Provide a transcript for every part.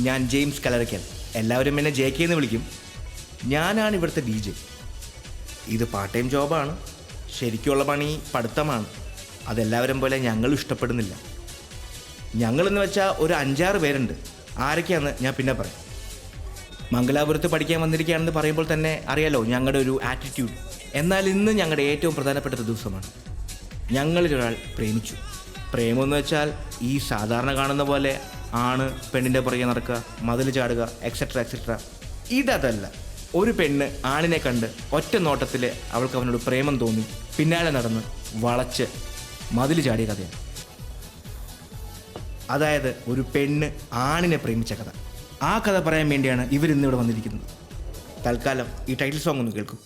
ഞാൻ ജെയിംസ് കലറയ്ക്കൽ. എല്ലാവരും എന്നെ JK എന്ന് വിളിക്കും. ഞാനാണ് ഇവിടുത്തെ DJ. ഇത് പാർട്ട് ടൈം ജോബാണ്. ശരിക്കുള്ള പണി പഠിത്തമാണ്. അതെല്ലാവരും പോലെ ഞങ്ങളും ഇഷ്ടപ്പെടുന്നില്ല. ഞങ്ങളെന്ന് വെച്ചാൽ ഒരു 5-6 പേരുണ്ട്. ആരൊക്കെയാണെന്ന് ഞാൻ പിന്നെ പറയാം. മംഗലാപുരത്ത് പഠിക്കാൻ വന്നിരിക്കുകയാണെന്ന് പറയുമ്പോൾ തന്നെ അറിയാലോ ഞങ്ങളുടെ ഒരു ആറ്റിറ്റ്യൂഡ്. എന്നാൽ ഇന്ന് ഞങ്ങളുടെ ഏറ്റവും പ്രധാനപ്പെട്ട ദിവസമാണ്. ഞങ്ങളിലൊരാൾ പ്രേമിച്ചു. പ്രേമമെന്ന് വെച്ചാൽ ഈ സാധാരണ കാണുന്ന പോലെ ആണ് പെണ്ണിൻ്റെ പുറകെ നടക്കുക, മതിൽ ചാടുക, എക്സെട്ര. ഇതല്ല. ഒരു പെണ്ണ് ആണിനെ കണ്ട് ഒറ്റ നോട്ടത്തിൽ അവൾക്ക് അവനോട് പ്രേമം തോന്നി പിന്നാലെ നടന്ന് വളച്ച് മതിൽ ചാടിയ കഥയാണ്. അതായത് ഒരു പെണ്ണ് ആണിനെ പ്രേമിച്ച കഥ. ആ കഥ പറയാൻ വേണ്ടിയാണ് ഇവരിന്നിവിടെ വന്നിരിക്കുന്നത്. തൽക്കാലം ഈ ടൈറ്റിൽ സോങ് ഒന്ന് കേൾക്കും.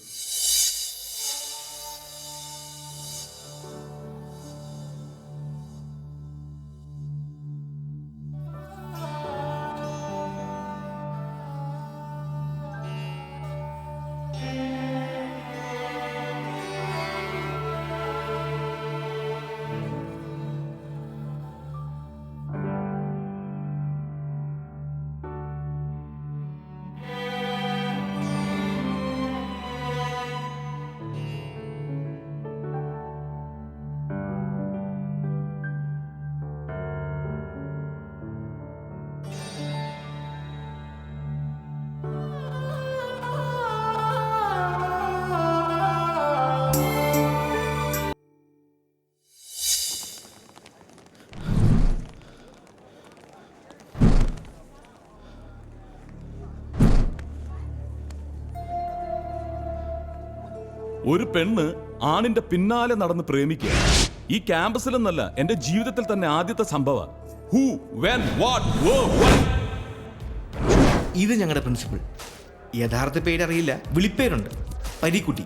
ഒരു പെണ്ണ് ആണിന്റെ പിന്നാലെ നടന്ന് പ്രേമിക്കുക ഈ ക്യാമ്പസിലെന്നല്ല എന്റെ ജീവിതത്തിൽ തന്നെ ആദ്യത്തെ സംഭവം. ഇത് ഞങ്ങളുടെ പ്രിൻസിപ്പിൾ. യഥാർത്ഥ പേരറിയില്ല, വിളിപ്പേരുണ്ട്. പരീക്കുട്ടി.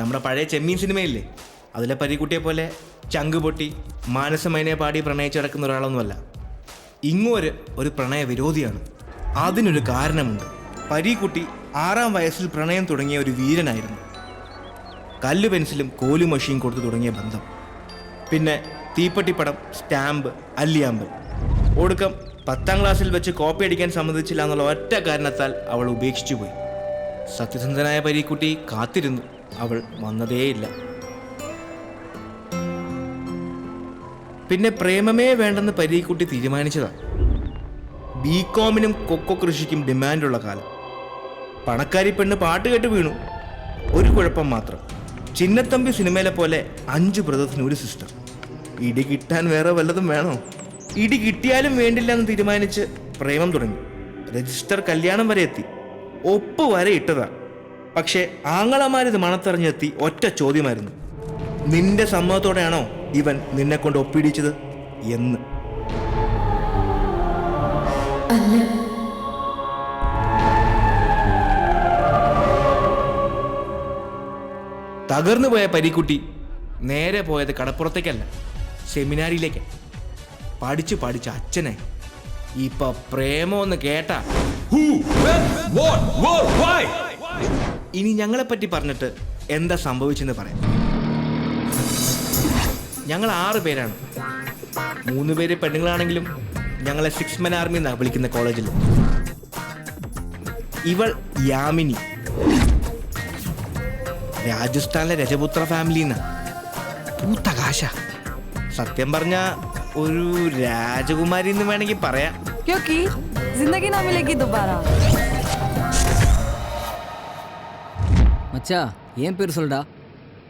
നമ്മുടെ പഴയ ചെമ്മീൻ സിനിമയില്ലേ, അതിലെ പരീക്കുട്ടിയെ പോലെ ചങ്ക് പൊട്ടി മാനസമൈനെ പാടി പ്രണയിച്ച് കിടക്കുന്ന ഒരാളൊന്നുമല്ല. ഒരു പ്രണയ വിരോധിയാണ്. അതിനൊരു കാരണമുണ്ട്. പരീക്കുട്ടി 6-ാം വയസ്സിൽ പ്രണയം തുടങ്ങിയ ഒരു വീരനായിരുന്നു. കല്ല് പെൻസിലും കോലു മഷിയും കൊടുത്തു തുടങ്ങിയ ബന്ധം. പിന്നെ തീപ്പട്ടിപ്പടം, സ്റ്റാമ്പ്, അല്ലിയാമ്പൽ. ഒടുക്കം 10-ാം ക്ലാസ്സിൽ വെച്ച് കോപ്പി അടിക്കാൻ സമ്മതിച്ചില്ല എന്നുള്ള ഒറ്റ കാരണത്താൽ അവൾ ഉപേക്ഷിച്ചു പോയി. സത്യസന്ധനായ പരീക്കുട്ടി കാത്തിരുന്നു. അവൾ വന്നതേയില്ല. പിന്നെ പ്രേമമേ വേണ്ടെന്ന് പരീക്കുട്ടി തീരുമാനിച്ചതാണ്. BCom-നും കൊക്കോ കൃഷിക്കും ഡിമാൻഡുള്ള കാലം. പണക്കാരി പെണ്ണ് പാട്ട് കേട്ട് വീണു. ഒരു കുഴപ്പം മാത്രം, ചിന്നത്തമ്പി സിനിമയിലെ പോലെ 5 ബ്രദേഴ്സിന് ഒരു സിസ്റ്റർ. ഇടി കിട്ടാൻ വേറെ വല്ലതും വേണോ? ഇടി കിട്ടിയാലും വേണ്ടില്ല എന്ന് തീരുമാനിച്ച് പ്രേമം തുടങ്ങി. രജിസ്റ്റർ കല്യാണം വരെ എത്തി. ഒപ്പ് വരെ ഇട്ടതാ. പക്ഷേ ആങ്ങളമാരിത് മണത്തറിഞ്ഞെത്തി ഒറ്റ ചോദ്യമായിരുന്നു: നിന്റെ സമ്മതത്തോടെയാണോ ഇവൻ നിന്നെ കൊണ്ട് ഒപ്പിടിച്ചത് എന്ന്. തകർന്നു പോയ പരീക്കുട്ടി നേരെ പോയത് കടപ്പുറത്തേക്കല്ല, സെമിനാരിയിലേക്ക്. പഠിച്ച് അച്ഛനെ. ഇപ്പൊ പ്രേമോന്ന് കേട്ടാ ഇനി ഞങ്ങളെപ്പറ്റി പറഞ്ഞിട്ട് എന്താ സംഭവിച്ചെന്ന് പറയാം. ഞങ്ങൾ 6 പേരാണ്. 3 പേര് പെണ്ണുങ്ങളാണെങ്കിലും ഞങ്ങളെ 6 Men Army എന്നാണ് വിളിക്കുന്ന കോളേജിൽ. ഇവൾ യാമിനി, രാജസ്ഥാനിലെ രജപുത്ര ഫാമിലിന്ന്. പൂത്ത കാശ. സത്യം പറഞ്ഞ ഒരു രാജകുമാരി എന്ന് വേണമെങ്കിൽ പറയാം.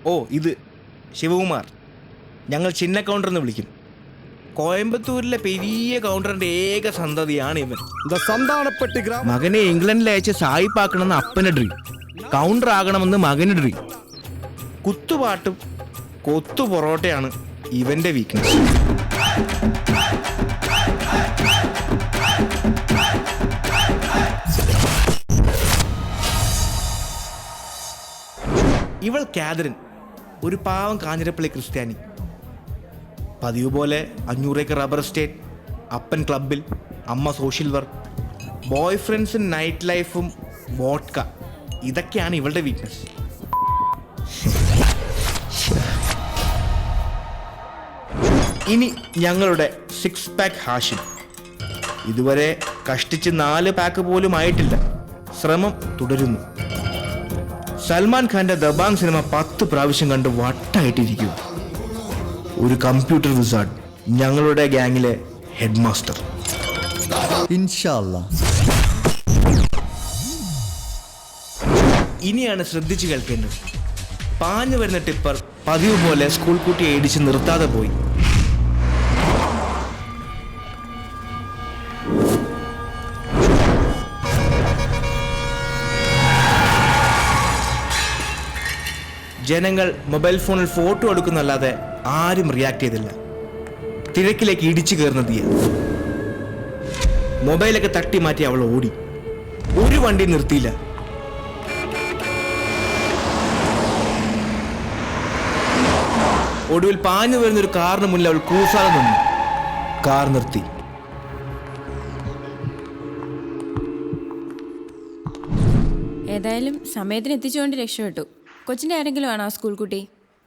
ഓ, ഇത് ശിവകുമാർ. ഞങ്ങൾ ചിന്ന കൗണ്ടർ എന്ന് വിളിക്കും. കോയമ്പത്തൂരിലെ പെരിയ കൗണ്ടറിന്റെ ഏക സന്തതിയാണ് ഇവൻ. മകനെ ഇംഗ്ലണ്ടിൽ അയച്ച് സായിപ്പാക്കണമെന്ന് അപ്പന്റെ ഡ്രീം. കൗണ്ടർ ആകണമെന്ന് മകന് ഡ്രീം. കുത്തുപാട്ടും കൊത്തു പൊറോട്ടയാണ് ഇവന്റെ വീക്ക്നെസ്. ഇവൾ കാതറിൻ, ഒരു പാവം കാഞ്ഞിരപ്പള്ളി ക്രിസ്ത്യാനി. പതിവ് പോലെ 500 ഏക്കർ റബ്ബർ എസ്റ്റേറ്റ്, അപ്പൻ ക്ലബിൽ, അമ്മ സോഷ്യൽ വർക്ക്, ബോയ് ഫ്രണ്ട്സും നൈറ്റ് ലൈഫും വോഡ്ക. ഇതൊക്കെയാണ് ഇവളുടെ വീക്ക്നെസ്. ഇനി ഞങ്ങളുടെ 6 പാക്ക് ഹാഷിം. ഇതുവരെ കഷ്ടിച്ച് 4 പാക്ക് പോലും ആയിട്ടില്ല. ശ്രമം തുടരുന്നു. സൽമാൻ ഖാന്റെ ദബാങ് സിനിമ 10 പ്രാവശ്യം കണ്ട് വട്ടായിട്ടിരിക്കും. ഒരു കമ്പ്യൂട്ടർ വിസാർഡ്, ഞങ്ങളുടെ ഗ്യാങ്ങിലെ ഹെഡ് മാസ്റ്റർ. ഇൻഷാ അല്ലാ. ഇനിയാണ് ശ്രദ്ധിച്ചു കേൾക്കേണ്ടത്. പാഞ്ഞു വരുന്ന ടിപ്പർ പതിവ് പോലെ സ്കൂൾ കുട്ടിയെ ഇടിച്ച് നിർത്താതെ പോയി. ജനങ്ങൾ മൊബൈൽ ഫോണിൽ ഫോട്ടോ എടുക്കുന്നല്ലാതെ ആരും റിയാക്ട് ചെയ്തില്ല. തിരക്കിലേക്ക് ഇടിച്ചു കയറുന്ന തീയ. മൊബൈലൊക്കെ തട്ടി മാറ്റി അവൾ ഓടി. ഒരു വണ്ടി നിർത്തിയില്ല. ഒടുവിൽ പാഞ്ഞു വരുന്ന ഒരു കാറിന് മുന്നിൽ അവൾ കൂസാതെ നിന്നു. കാർ നിർത്തി. ഏതായാലും സമയത്തിന് എത്തിച്ചുകൊണ്ട് രക്ഷപ്പെട്ടു. കൊച്ചിൻ്റെ ആരെങ്കിലും ആണോ സ്കൂൾ കുട്ടി?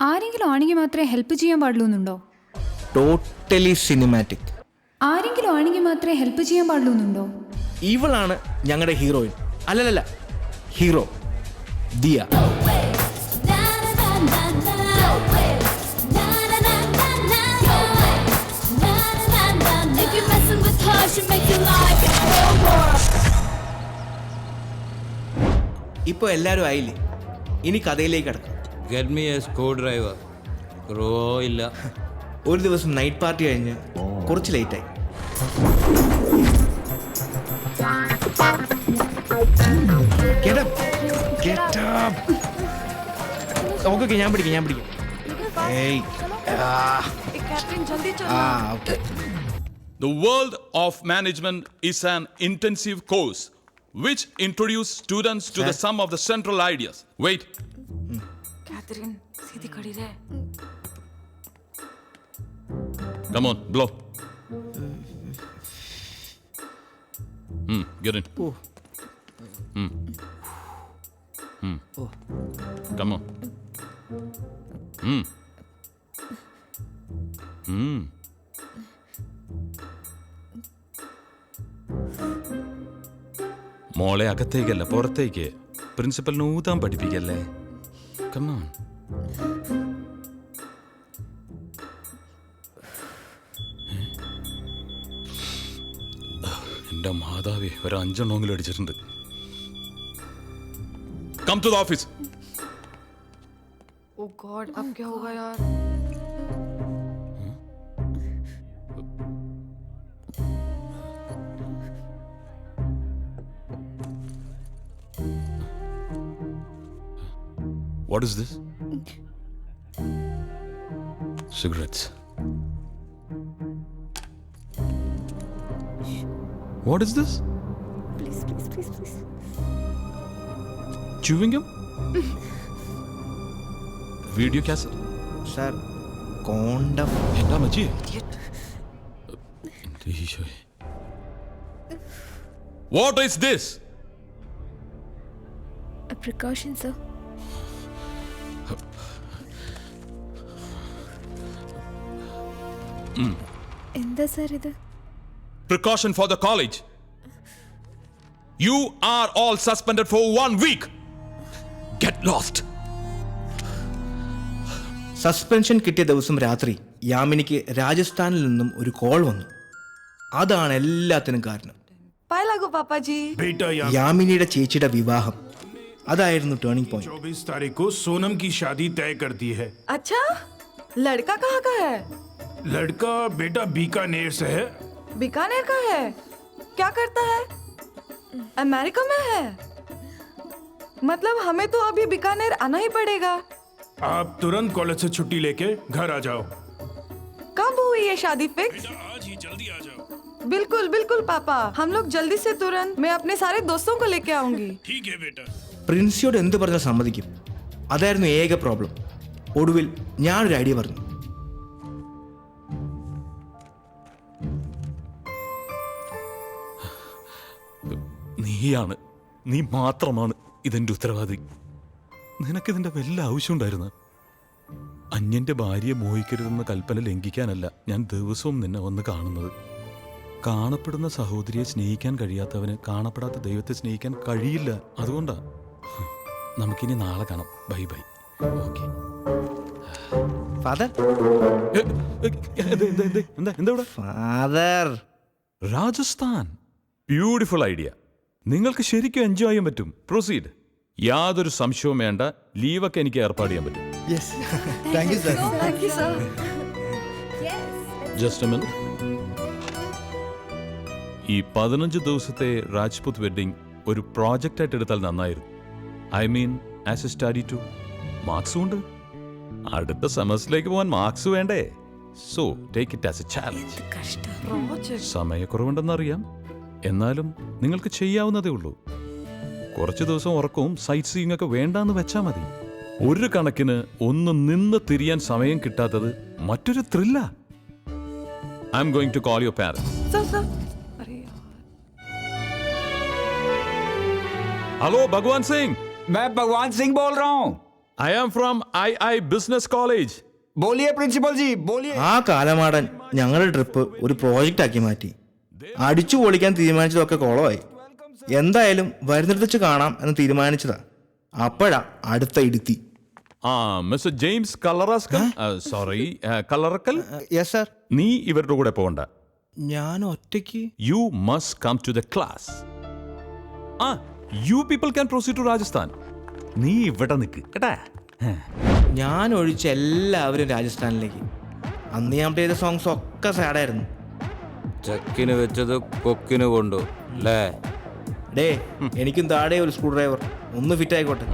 ആരെങ്കിലും ആണെങ്കിൽ മാത്രമേ ഹെൽപ്പ് ചെയ്യാൻ പാടുള്ളൂ എന്നുണ്ടോ? Totally cinematic. ആരെങ്കിലും ആണെങ്കിൽ മാത്രമേ ഹെൽപ്പ് ചെയ്യാൻ പാടുള്ളൂ എന്നുണ്ടോ? ഇവളാണ് ഞങ്ങളുടെ ഹീറോയിൻ. അല്ലല്ല, ഹീറോ ദിയ. ഇപ്പൊ എല്ലാരും ആയില്ലേ? ഇനി കഥയിലേക്ക് കടക്കാം. Get me a screwdriver. Grow ഇല്ല. ഒരു ദിവസം നൈറ്റ് പാർട്ടി കഴിഞ്ഞ് കുറച്ച് ലേറ്റായി. ഓക്കെ, ഞാൻ പിടിക്കാം. The world of management is an intensive course which introduces students to the sum of the central ideas. Wait. Catherine, सीधी खड़ी रहे. Come on, blow. Get in. Come on. മോളെ അകത്തേക്കല്ല, പുറത്തേക്ക്. പ്രിൻസിപ്പലിന് ഊതാൻ പഠിപ്പിക്കല്ലേ. കമോൺ. എന്റെ മാതാവേ, ഒരു 5 എണ്ണമെങ്കിലും അടിച്ചിട്ടുണ്ട്. Come to the office. Oh God, अब क्या होगा यार? What is this? Cigarettes. What is this? Please. Chewing gum? Video cassette? Sir, condom. എന്താ മച്ചി? ഈശോയെ. What is this? A precaution, sir. എന്താ സാർ ഇത്? Precaution for the college. You are all suspended for 1 week. Get lost. Suspension കിട്ടിയ ദിവസം രാത്രി യാമിനിക്ക് രാജസ്ഥാനിൽ നിന്നും ഒരു കോൾ വന്നു. അതാണ് എല്ലാത്തിനും കാരണം. യാമിനിയുടെ ചേച്ചിയുടെ വിവാഹം. അതായിരുന്നു ടേണിംഗ് പോയിന്റ്. 24 तारीख को सोनम की शादी तय कर दी है. अच्छा, लड़का कहाँ का है? लड़का बेटा बीकानेर से है. बीकानेर का है? क्या करता है? अमेरिका में है? मतलब हमें तो अभी बीकानेर आना ही पड़ेगा. आप तुरंत कॉलेज से छुट्टी लेके घर आ जाओ. कब हुई ये शादी फिक्स? आज ही जल्दी आ जाओ. बिल्कुल पापा, हम लोग जल्दी से तुरंत. मैं अपने सारे दोस्तों को लेके आऊंगी. ठीक है बेटा. പ്രിൻസിയോട് എന്ത് പറഞ്ഞാൽ സമ്മതിക്കും. അതായിരുന്നു ഏക പ്രോബ്ലം. ഒടുവിൽ ഞാനൊരു ഐഡിയ പറഞ്ഞു. നീ മാത്രമാണ് ഇതെന്റെ ഉത്തരവാദി. നിനക്കിതിന്റെ വല്ല ആവശ്യമുണ്ടായിരുന്നു? അന്യന്റെ ഭാര്യയെ മോഹിക്കരുതെന്ന കൽപ്പന ലംഘിക്കാനല്ല ഞാൻ ദിവസവും നിന്നെ വന്ന് കാണുന്നത്. കാണപ്പെടുന്ന സഹോദരിയെ സ്നേഹിക്കാൻ കഴിയാത്തവന് കാണപ്പെടാത്ത ദൈവത്തെ സ്നേഹിക്കാൻ കഴിയില്ല. അതുകൊണ്ടാ. നമുക്കിനി നാളെ കാണാം. Bye bye. ഓക്കെ. ഫാദർ എന്താ ഫാദർ രാജസ്ഥാൻ ബ്യൂട്ടിഫുൾ ഐഡിയ. നിങ്ങൾക്ക് ശരിക്കും എൻജോയ് ചെയ്യാൻ പറ്റും. പ്രൊസീഡ്. യാതൊരു സംശയവും വേണ്ട. ലീവൊക്കെ എനിക്ക് ഏർപ്പാട് ചെയ്യാൻ പറ്റും. Yes thank you sir. Thank you, sir. Just A minute. ഈ 15 ദിവസത്തെ രാജ്പുത് വെഡിങ് ഒരു പ്രോജക്റ്റ് ആയിട്ട് എടുത്താൽ നന്നായിരുന്നു. I mean as a study too. മാർക്സും ഉണ്ട്. അടുത്ത സെമസ്റ്ററിലേക്ക് പോകാൻ മാർക്സ് വേണ്ടേ? So take it as a challenge. സമയക്കുറവുണ്ടെന്നറിയാം, എന്നാലും നിങ്ങൾക്ക് ചെയ്യാവുന്നതേ ഉള്ളൂ. കുറച്ച് ദിവസം ഉറക്കവും സൈറ്റ് സീയിങ് ഒക്കെ വേണ്ടാന്ന് വെച്ചാൽ മതി. ഒരു കണക്കിന് ഒന്ന് നിന്ന് തിരിയാൻ സമയം കിട്ടാത്തത് മറ്റൊരു ത്രില്ല. I am going to call your parents. Sir. अरे यार. हेलो भगवान सिंह. मैं भगवान सिंह बोल रहा हूँ. I am from II Business College. बोलिए प्रिंसिपल जी, बोलिए. ആ കാലമാടൻ ഞങ്ങളുടെ ട്രിപ്പ് ഒരു പ്രോജക്റ്റ് ആക്കി മാറ്റി. അടിച്ചു പൊളിക്കാൻ തീരുമാനിച്ചതൊക്കെ കുളമായി. എന്തായാലും വരുന്നിടത്ത് വെച്ച് കാണാം എന്ന് തീരുമാനിച്ചതാ. അപ്പോഴാ അടുത്ത ഇടുത്തി. മിസ്റ്റർ ജെയിംസ് കല്ലറാസ്കൽ, സോറി കല്ലറക്കൽ, യെസ് സാർ. നീ ഇവരുടെ കൂടെ പോകണ്ട. ഞാൻ ഒറ്റയ്ക്ക്? You must come to the class. You people can proceed to Rajasthan. നീ ഇവിടെ നിൽക്ക് കേട്ടാ. ഞാൻ ഒഴിച്ച എല്ലാവരും രാജസ്ഥാനിലേക്ക്. അന്ന് ഞാൻ ചെയ്ത സോങ്സ് ഒക്കെ സാഡായിരുന്നു. ചക്കിന് വെച്ചത് കൊക്കിന് കൊണ്ടു അല്ലേ? ഡേ എനിക്കും താഴെ ഒരു സ്ക്രൂ ഡ്രൈവർ ഒന്ന് ഫിറ്റ് ആയിക്കോട്ടെ.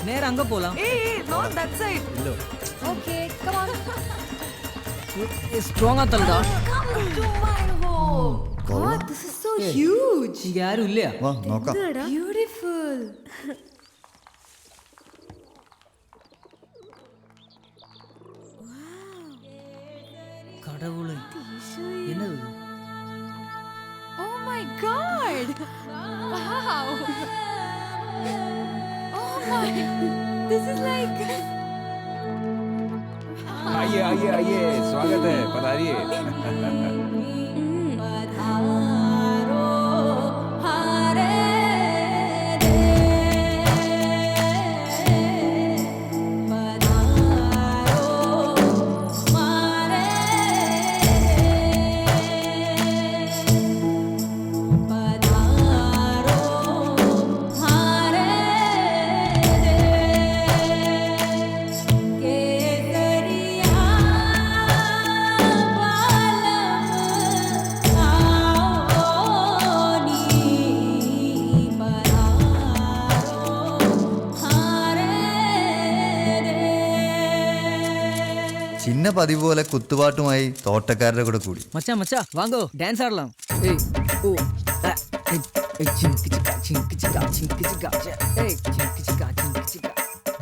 നേരെ അങ്ങ് പോലാം. Not that side. Okay, come on. Strong ആത്തല്ലടാ. Come to my home. God, this is so huge. ഇങ്ങ ആരും ഇല്ല. വാ നോക്കാം. Beautiful. கடவுளே என்னது? Oh my God. Wow. Oh my. This is like. आइए आइए आइए, स्वागत है, पधारिए. ചിന്ന പതിവ് പോലെ കുത്തുപാട്ടുമായി തോട്ടക്കാരുടെ കൂടെ കൂടി. மச்சான் மச்சான் வாங்கோ டான்ஸ் ஆடலாம். Hey, oh, hey, ചിങ്കിച്ചിക്ക, ചിങ്കിച്ചിക്ക, ചിങ്കിച്ചിക്ക, hey, ചിങ്കിച്ചിക്ക, ചിങ്കിച്ചിക്ക.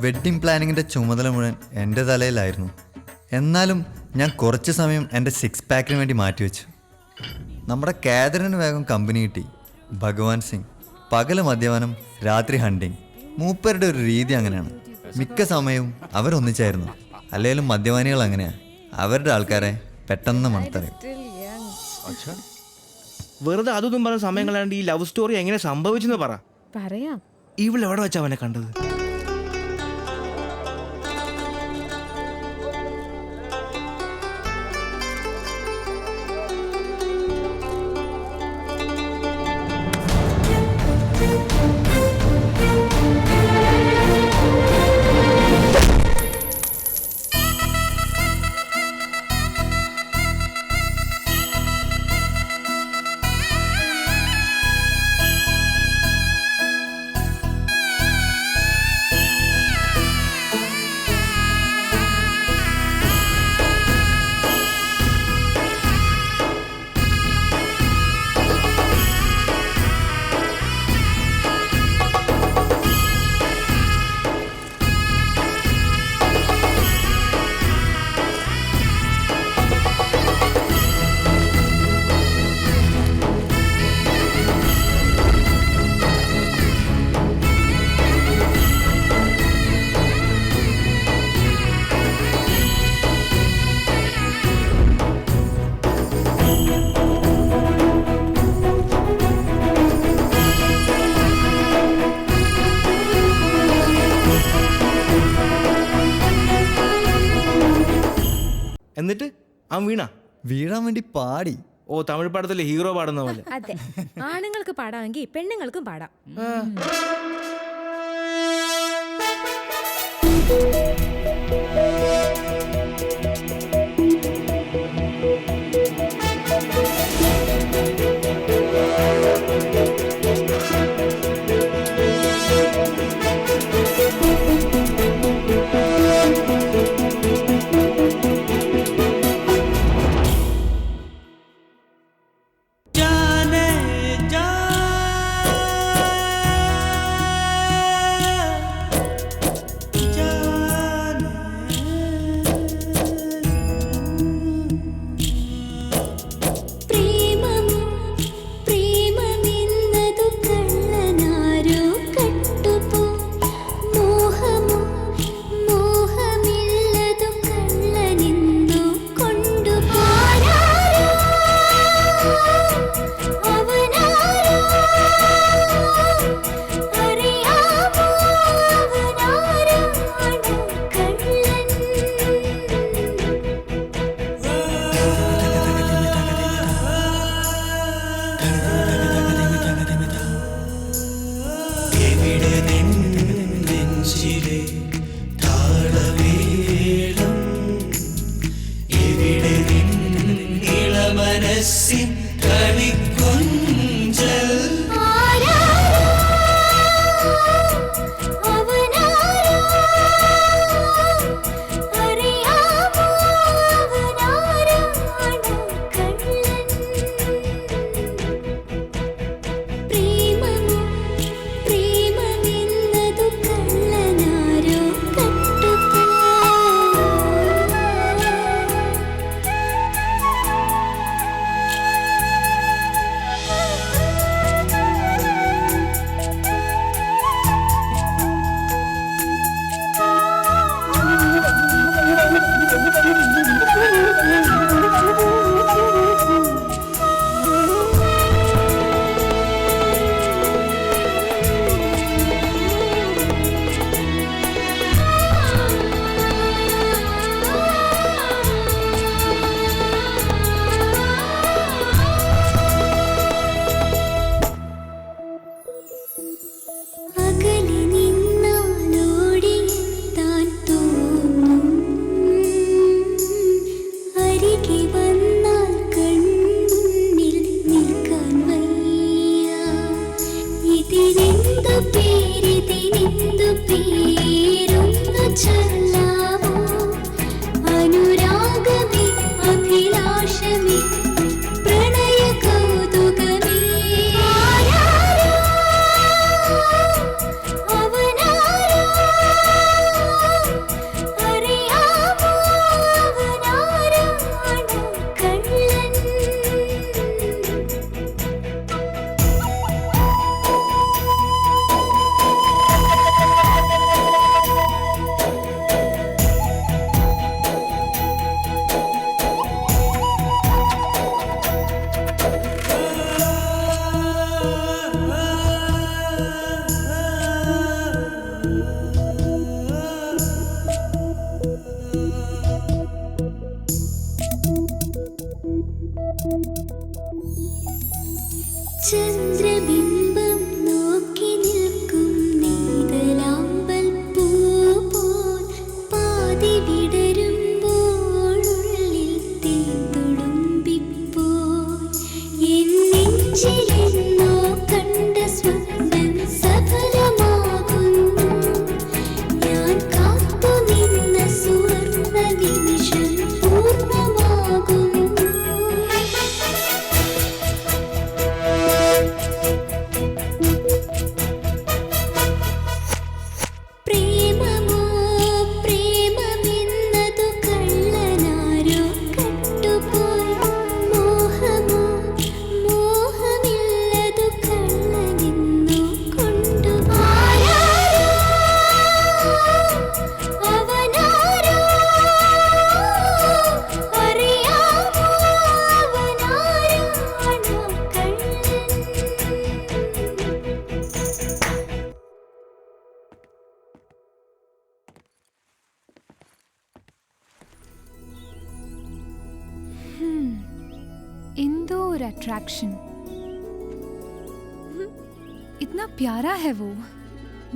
വെഡ്ഡിംഗ് പ്ലാനിങ്ങിൻ്റെ ചുമതല മുഴുവൻ എൻ്റെ തലയിലായിരുന്നു. എന്നാലും ഞാൻ കുറച്ച് സമയം എൻ്റെ സിക്സ് പാക്കിന് വേണ്ടി മാറ്റിവെച്ചു. നമ്മുടെ കാതറിന് വേഗം കമ്പനി കിട്ടി. ഭഗവാൻ സിംഗ് പകല് മദ്യപാനം, രാത്രി ഹണ്ടിങ്. മൂപ്പരുടെ ഒരു രീതി അങ്ങനെയാണ്. മിക്ക സമയവും അവരൊന്നിച്ചായിരുന്നു. അല്ലെങ്കിലും മദ്യപാനികൾ അങ്ങനെയാണ്, അവരുടെ ആൾക്കാരെ പെട്ടെന്ന് മണത്തറിയും. വെറുതെ അതൊന്നും പറഞ്ഞ സമയം കളയാണ്ട് ഈ ലവ് സ്റ്റോറി എങ്ങനെ സംഭവിച്ചെന്ന് പറ. പറയാം. ഇവളെവിടെ വെച്ചാ അവനെ കണ്ടത്? എന്നിട്ട് അവൻ വീഴാൻ വേണ്ടി പാടി. ഓ, തമിഴ് പടത്തിലെ ഹീറോ പാടുന്ന പോലെ. അതെ, ആണുങ്ങൾക്ക് പാടാമെങ്കിൽ പെണ്ണുങ്ങൾക്കും പാടാം. ചന്ദ്രബിംബം നോക്കി നിൽക്കും നീതലാമ്പൽ പൂ പോൽ പാതി വിടരുമ്പോഴുള്ളിൽ തീതുളുമ്പിപ്പോൽ എൻ നെഞ്ചിലെന്നോ കണ്ട സ്വപ്നം സഫലമാകുന്നു ഞാൻ കാത്തുനിന്ന സുവർണ്ണ നിമിഷം പൂർണ്ണമാകുന്നു പ്രേമമോ പ്രേമമെന്നതു കള്ളനാരോ കട്ടുപോയി മോഹമോ മോഹമില്ലതു കള്ളനെന്നോ കൊണ്ടുപോയി അവനാരോ അറിയാമോ അവനാരാണോ കള്ളൻ इंदौर अट्रैक्शन इतना प्यारा है वो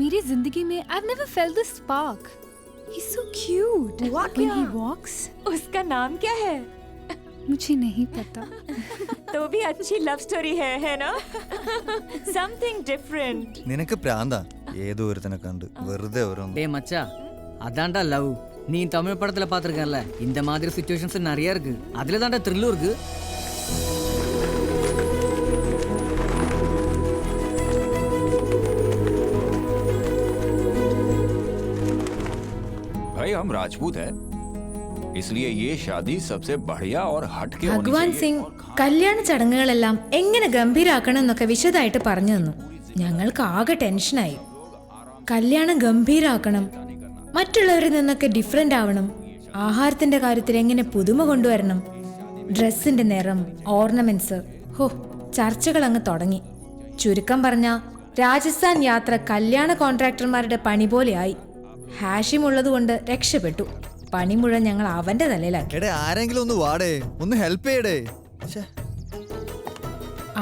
मेरी जिंदगी में I've never felt this spark. He's so cute. When he walks, उसका नाम क्या है? मुझे नहीं पता. तो भी अच्छी लव स्टोरी है ना? Something different. നിനക്ക് പ്രാന്താ ഏതോ ഒരുത്തനെ കണ്ട് വെറുതെ ഓരോന്ന്. டே மச்சா அதான்டா லவ். நீ தமிழ் படத்துல பாத்திருக்கல இந்த மாதிரி சிச்சுவேஷன்ஸ் நிறைய இருக்கு. அதுல தான்டா த்ரில்லும் இருக்கு. भाई हम राजपूत हैं, इसलिए ये शादी सबसे बढ़िया और हटके होनी ഭഗവാൻ चाहिए। സിംഗ് കല്യാണ ചടങ്ങുകളെല്ലാം എങ്ങനെ ഗംഭീരാക്കണം എന്നൊക്കെ വിശദമായിട്ട് പറഞ്ഞു തന്നു. ഞങ്ങൾക്ക് ആകെ ടെൻഷനായി. കല്യാണം ഗംഭീരാക്കണം, മറ്റുള്ളവരിൽ നിന്നൊക്കെ ഡിഫറെന്റ് ആവണം, ആഹാരത്തിന്റെ കാര്യത്തിൽ എങ്ങനെ പുതുമ കൊണ്ടുവരണം, ഡ്രസ്സിന്റെ നിറം, ഓർണമെന്റ്സ്. ഹോ, ചർച്ചകൾ അങ്ങ് തുടങ്ങി. ചുരുക്കം പറഞ്ഞ രാജസ്ഥാൻ യാത്ര കല്യാണ കോൺട്രാക്ടർമാരുടെ പണി പോലെയായി. ഹാഷിം ഉള്ളതുകൊണ്ട് രക്ഷപ്പെട്ടു. പണി മുഴുവൻ ഞങ്ങൾ അവന്റെ തലയിലാക്കി. എടേ ആരെങ്കിലും ഒന്ന് വാടേ, ഒന്ന് ഹെൽപ്പ് ചെയ്യടേ. ശ്ശേ.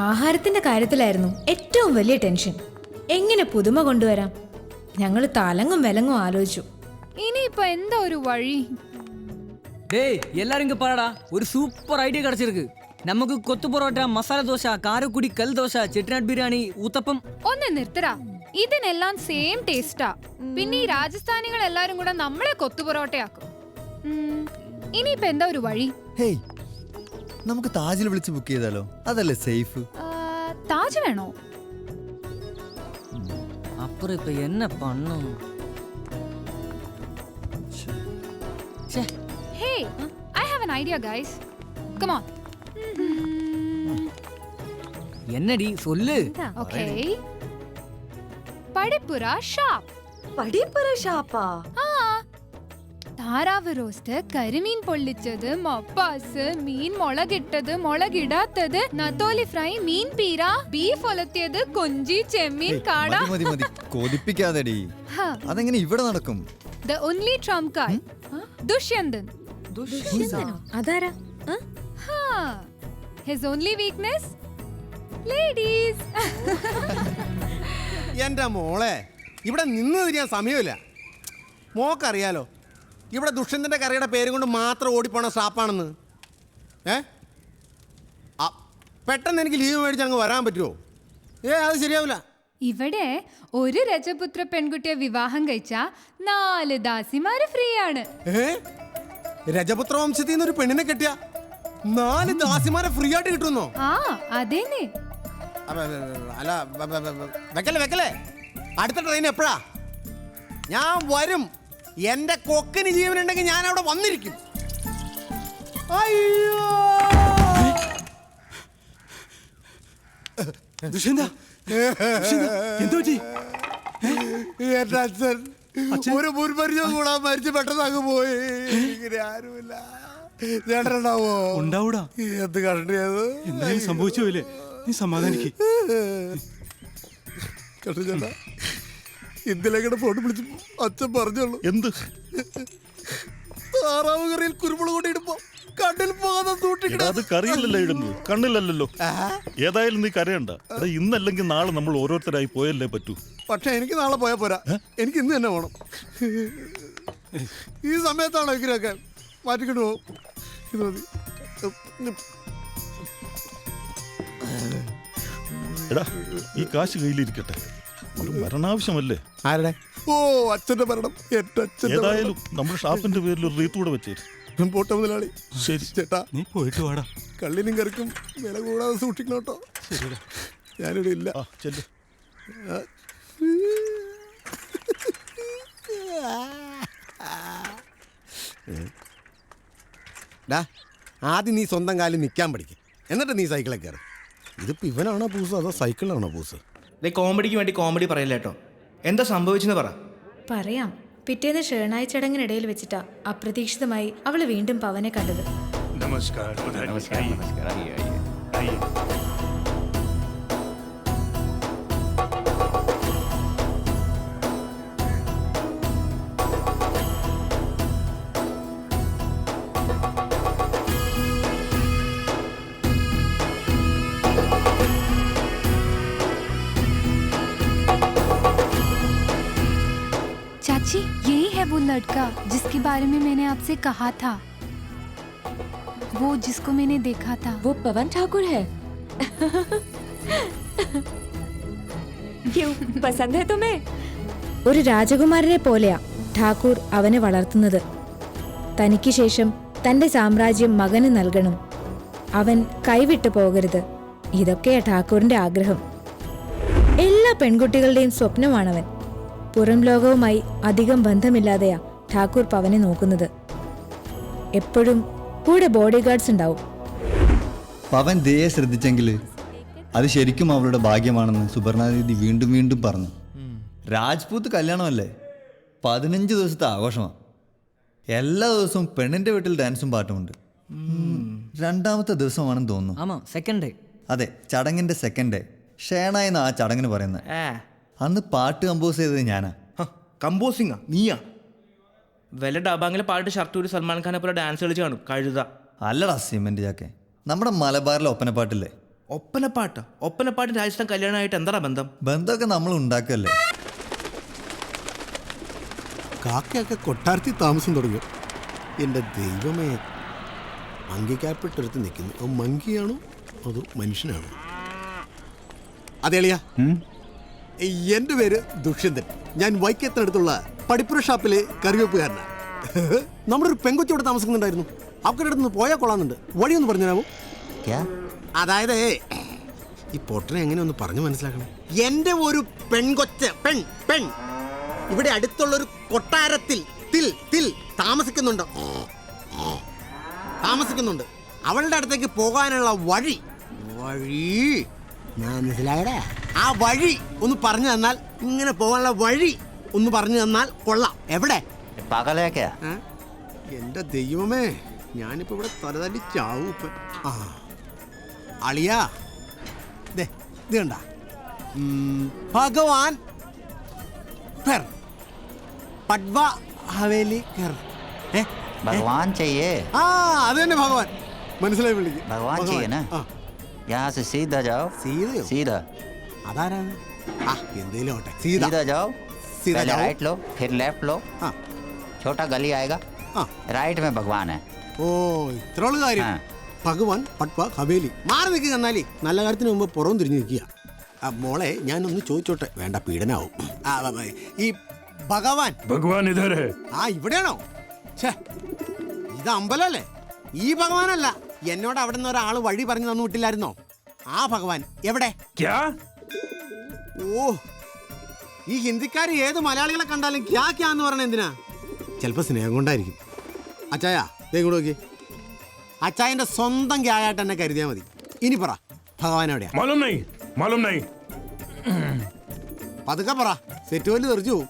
ആഹാരത്തിന്റെ കാര്യത്തിലായിരുന്നു ഏറ്റവും വലിയ ടെൻഷൻ. എങ്ങനെ പുതുമ കൊണ്ടുവരാം? ഞങ്ങൾ തലങ്ങും വിലങ്ങും ആലോചിച്ചു. ഇനിയിപ്പോ എന്താ ഒരു വഴി? டேய் எல்லாரும் இங்க பாருடா, ஒரு சூப்பர் ஐடியா கிடைச்சிருக்கு. நமக்கு கொத்து பரோட்டா, மசாலா தோசை, காரக்குடி கல் தோசை, செட்டிநாட் பிரியாணி, ஊത്തപ്പം. ഒന്ന് നിർത്തടാ. ഇതിനെല്ലാം സെയിം ടേസ്റ്റാ. പിന്നെ ഈ രാജസ്ഥാനികൾ എല്ലാരും കൂടെ നമ്മളെ കൊത്തുപൊറോട്ടയാക്കും. ഇനിയിപ്പോ എന്താ ഒരു വഴി? ഹേയ്, നമുക്ക് താജിൽ വിളിച്ച് ബുക്ക് ചെയ്താലോ? അതല്ലേ സേഫ്. താജ് വേണോ? அப்புறம் இப்ப என்ன பண்ணும்? Hey, I have an idea, guys. Come on. என்னடி சொல்லு. Okay. പടിപ്പുര ഷാപ്പ്. പടിപ്പുര ഷാപ്പാ? താറാവ് റോസ്റ്റ്, കരിമീൻ പൊള്ളിച്ചത്, മപ്പാസ്, മീൻ മുളകിട്ടത്, മുളകിടാത്തത്, നത്തോലി ഫ്രൈ, മീൻ പീര, ബീഫ് ഒലത്തിയത്, കൊഞ്ചി, ചെമ്മീൻ, കാട. മതി മതി കൊതിപ്പിക്കാതെടി. അതെങ്ങനെ ഇവിടെ നടക്കും? The only trump card. Dushyanthan. അതാരാ? His only weakness? Ladies. എൻ്റെ മോളെ, ഇവിടെ നിന്ന് തിരിയാൻ സമയമില്ല. മോക്കറിയാലോ ഇവിടെ ദുഷ്യന്തൻ്റെ കറിയുടെ പേരും കൊണ്ട് മാത്രം ഓടിപ്പോണ ഷാപ്പാണെന്ന്. പെട്ടെന്ന് എനിക്ക് ലീവ് മേടിച്ച് അങ്ങ് വരാൻ പറ്റുമോ? അത് ശരിയാവില്ല. ഇവിടെ ഒരു രജപുത്ര പെൺകുട്ടിയെ വിവാഹം കഴിച്ച 4 ദാസിമാര് ഫ്രീ ആണ്. രജപുത്ര വംശത്തിൽ നിന്ന് ഒരു പെണ്ണിനെ കെട്ടിയ 4 ദാസിമാരെ ഫ്രീ ആയിട്ട് കിട്ടുന്നോ? അതേനെ. അല്ല വെക്കല്ലേ. അടുത്ത ട്രെയിൻ എപ്പോഴാ? ഞാൻ വരും. എന്റെ കൊക്കിന് ജീവനുണ്ടെങ്കിൽ ഞാൻ അവിടെ വന്നിരിക്കും. അയ്യോ എന്റെ അച്ഛൻ ഒരു മുൻപരിചയം കൂടാൻ മരിച്ചു പെട്ടെന്ന് അങ്ങ് പോയി. ഇങ്ങനെ ആരുമില്ല. ചേട്ടനുണ്ടാവോ? ഉണ്ടാവൂടാ. എന്ത് കണ്ടിയത്? എന്തായാലും സംഭവിച്ചില്ലേ? നീ സമാധാനിക്ക്. കണ്ടു ചേട്ടാ, ഇന്നലെ ഫോൺ വിളിച്ചു അച്ഛൻ പറഞ്ഞോളൂ. എന്ത്? താറാവ് കറിയിൽ കുരുമുളക് കൂടി ഇടുമ്പോ കണ്ണിൽ പോകാതെ സൂക്ഷിക്കണം. അത് കറിയില്ലല്ലോ ഇടുന്നത്, കണ്ണിലല്ലല്ലോ. ഏതായാലും നീ കരയണ്ട. എടാ, ഇന്നല്ലെങ്കിൽ നാളെ നമ്മൾ ഓരോരുത്തരായി പോയല്ലേ പറ്റൂ. പക്ഷെ എനിക്ക് നാളെ പോയാൽ പോരാ, എനിക്ക് ഇന്ന് തന്നെ പോകണം. ഈ സമയത്താണോ ഇങ്ങനെയൊക്കെ മാറ്റിക്കൊണ്ട് പോകും. ഇത് മതി. എടാ, ഈ കാശ് കയ്യിലിരിക്കട്ടെ, ഒരു മരണാവശ്യമല്ലേ. ആരുടെ? ഓ, അച്ഛന്റെ മരണം. എന്റെ അച്ഛന്റെ ഏതായാലും നമ്മുടെ ഷാപ്പിന്റെ പേരിൽ ഒരു റീത്ത് കൂടെ വെച്ചേരും. പോട്ടെ മുതലാളി. ശരി ചേട്ടാ, നീ പോയിട്ട് വാടാ. കള്ളിനും കറിക്കും വില കൂടാതെ സൂക്ഷിക്കണം കേട്ടോ. ഞാനിവിടെ ഇല്ല. ചെല്ലു. ആദ്യം നീ സ്വന്തം കാലിൽ നിൽക്കാൻ പഠിക്കും, എന്നിട്ട് നീ സൈക്കിളിൽ കയറി. ഇതിപ്പോ ഇവനാണോ പൂസ് അതോ സൈക്കിളിലാണോ പൂസ്? കോമഡിക്ക് വേണ്ടി കോമഡി പറയില്ല കേട്ടോ. എന്താ സംഭവിച്ചെന്ന് പറ. പറയാം. പിറ്റേന്ന് ഷേണായ ചടങ്ങിനിടയിൽ വെച്ചിട്ടാ അപ്രതീക്ഷിതമായി അവള് വീണ്ടും പവനെ കണ്ടത്. नमस्कार नमस्कार नमस्कार, आइए आइए आइए। चाची, यही है वो लड़का जिसके बारे में मैंने आपसे कहा था, वो जिसको मैंने देखा था। वो पवन ठाकुर है। क्यों, पसंद है तुम्हें? ഒരു രാജകുമാരനെ പോലെയാ ഠാക്കൂർ അവനെ വളർത്തുന്നത്. തനിക്ക് ശേഷം തന്റെ സാമ്രാജ്യം മകന് നൽകണം, അവൻ കൈവിട്ടു പോകരുത്. ഇതൊക്കെയാ ഠാക്കൂറിന്റെ ആഗ്രഹം. എല്ലാ പെൺകുട്ടികളുടെയും സ്വപ്നമാണവൻ. പുറം ലോകവുമായി അധികം ബന്ധമില്ലാതെയാ ഠാക്കൂർ പവനെ നോക്കുന്നത്. എപ്പോഴും കൂടെ ബോഡി ഗാർഡ്സ് ഉണ്ടാവും. പവൻ ദയെ ശ്രദ്ധിച്ചെങ്കിൽ അത് ശരിക്കും അവളുടെ ഭാഗ്യമാണെന്ന് സുബർണാദീദി വീണ്ടും വീണ്ടും പറഞ്ഞു. രാജ്പൂത്ത് കല്യാണമല്ലേ, 15 ദിവസത്തെ ആഘോഷമാണ്. എല്ലാ ദിവസവും പെണ്ണിന്റെ വീട്ടിൽ ഡാൻസും പാട്ടുമുണ്ട്. 2ാമത്തെ ദിവസമാണെന്ന് തോന്നുന്നു. ആമാ, സെക്കൻഡ് ഡേ. അതെ, ചടങ്ങിന്റെ സെക്കൻഡ് ഡേ. ഷേണായെന്ന് ആ ചടങ്ങിന് പറയുന്നത്. അന്ന് പാട്ട് കമ്പോസ് ചെയ്തത് ഞാനാ. കമ്പോസിങ്ങാ നീയാ? വല്ല ഡബാങ്ങിലെ പാട്ട് ഷർട്ട് ഒരു സൽമാൻ ഖാനെ പോലെ ഡാൻസ് കളിച്ച് കാണും. കഴുത അല്ലടാ സിമെന്റ് ചാക്കെ, നമ്മുടെ മലബാറിലെ ഒപ്പനപ്പാട്ടില്ലേ? ഒപ്പനപ്പാട്ട്? ഒപ്പനപ്പാട്ട് രാജസ്ഥാൻ കല്യാണമായിട്ട് എന്താ ബന്ധം? ബന്ധമൊക്കെ നമ്മൾ ഉണ്ടാക്കല്ലേ. കാക്കയൊക്കെ കൊട്ടാരത്തിൽ താമസം തുടങ്ങി. എൻ്റെ ദൈവമേ, മങ്കിക്കാർപ്പെട്ടെടുത്ത് നിൽക്കുന്നു. അത് മങ്കിയാണോ അതോ മനുഷ്യനാണോ? അതെളിയാ, എൻ്റെ പേര് ദുഷ്യന്തൻ. ഞാൻ വൈക്കത്തിനടുത്തുള്ള പടിപ്പുര ഷാപ്പിലെ കറിവെപ്പുകാരനാണ്. നമ്മുടെ ഒരു പെങ്കൊച്ചി ഇവിടെ താമസിക്കുന്നുണ്ടായിരുന്നു. അവരുടെ അടുത്ത് നിന്ന് പോയാൽ കൊള്ളാമെന്നുണ്ട്. വഴിയൊന്ന് പറഞ്ഞുതരാമോ? അതായത് ഈ പൊട്ടനെ എങ്ങനെ ഒന്ന് പറഞ്ഞു മനസ്സിലാക്കണം. എൻ്റെ ഒരു പെൺകൊച്ച് പെൺ ഇവിടെ അടുത്തുള്ളൊരു കൊട്ടാരത്തിൽ താമസിക്കുന്നുണ്ട്. അവളുടെ അടുത്തേക്ക് പോകാനുള്ള വഴി മനസ്സിലായടാ? ആ വഴി ഒന്ന് പറഞ്ഞു തന്നാൽ, ഇങ്ങനെ പോകാനുള്ള വഴി ഒന്ന് പറഞ്ഞു തന്നാൽ കൊള്ളാം. എവിടെ? എന്റെ ദൈവമേ, ഞാനിപ്പോ ഇവിടെ തലതല്ലി ചാവും ഇപ്പൊ. ആ അളിയാ, ഇത് കണ്ട ഭഗവാൻ പട്വ ഹവേലി भगवान चाहिए। ആ അത് തന്നെ ഭഗവാൻ. മനസ്സിലായി വിളിക്കും. भगवान चाहिए ना? यहाँ से सीधा जाओ। सीधा? അതാരാണ്? ആ എന്തേലും ആവട്ടെ. सीधा जाओ, पहले राइट लो, फिर लेफ्ट लो, छोटा गली आएगा, राइट में भगवान है। ഓ, ഇത്രയുള്ള കാര്യം. ഭഗവാൻ പട്വ ഹവേലി. മാറി നിൽക്കുക. എന്നാലേ നല്ല കാര്യത്തിന് മുമ്പ് പുറം തിരിഞ്ഞു നിൽക്കുക. മോളെ, ഞാനൊന്ന് ചോദിച്ചോട്ടെ? വേണ്ട, പീഡനാവും. ഈ ഭഗവാൻ इधर है। ആ ഇവിടെയാണോ? ഇത് അമ്പലല്ലേ? ഈ ഭഗവാനല്ല. എന്നോട് അവിടെ നിന്ന് ഒരാൾ വഴി പറഞ്ഞു തന്നു വിട്ടില്ലായിരുന്നോ? ആ ഭഗവാൻ എവിടെ? ഓ, ഈ ഹിന്ദിക്കാർ ഏത് മലയാളികളെ കണ്ടാലും ക്യാന്ന് പറയണ എന്തിനാ? ചിലപ്പോ സ്നേഹം കൊണ്ടായിരിക്കും. അച്ചായ, ഇങ്ങോട്ട് നോക്കി. അച്ചായന്റെ സ്വന്തം ക്യായായിട്ട് എന്നെ കരുതിയാൽ മതി. ഇനി പറ, ഭഗവാൻ എവിടെയാ? मालूम नहीं। പതുക്കെ പറ, സെറ്റ് വല്ലു തെറിച്ചു പോവും.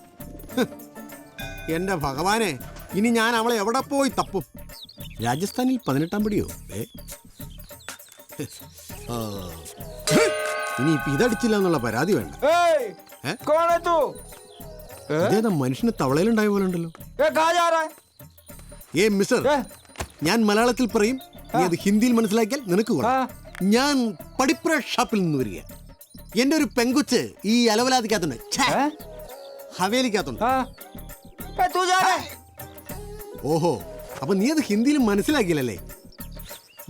എന്റെ ഭഗവാനെ, ഇനി ഞാൻ അവളെ എവിടെ പോയി തപ്പും? രാജസ്ഥാനിൽ 18ാം പടിയോ? ഇനി ഇപ്പൊ ഇതടിച്ചില്ല എന്നുള്ള പരാതി വേണ്ട. ഇതേതാ മനുഷ്യന് തവളയിലുണ്ടായ പോലെ ഉണ്ടല്ലോ. മിസ്റ്റർ, ഞാൻ മലയാളത്തിൽ പറയും, നീ അത് ഹിന്ദിയിൽ മനസ്സിലാക്കിയാൽ നിനക്ക് കൊള്ളാം. ഞാൻ പടിപ്പുര ഷാപ്പിൽ നിന്ന് വരിക. എന്റെ ഒരു പെങ്കുച്ച് ഈ അലവലാതിക്കകത്തുണ്ട്, ഹവേലിക്കകത്തുണ്ട്. ഓഹോ, അപ്പൊ നീ അത് ഹിന്ദിയിൽ മനസ്സിലാക്കിയില്ലല്ലേ?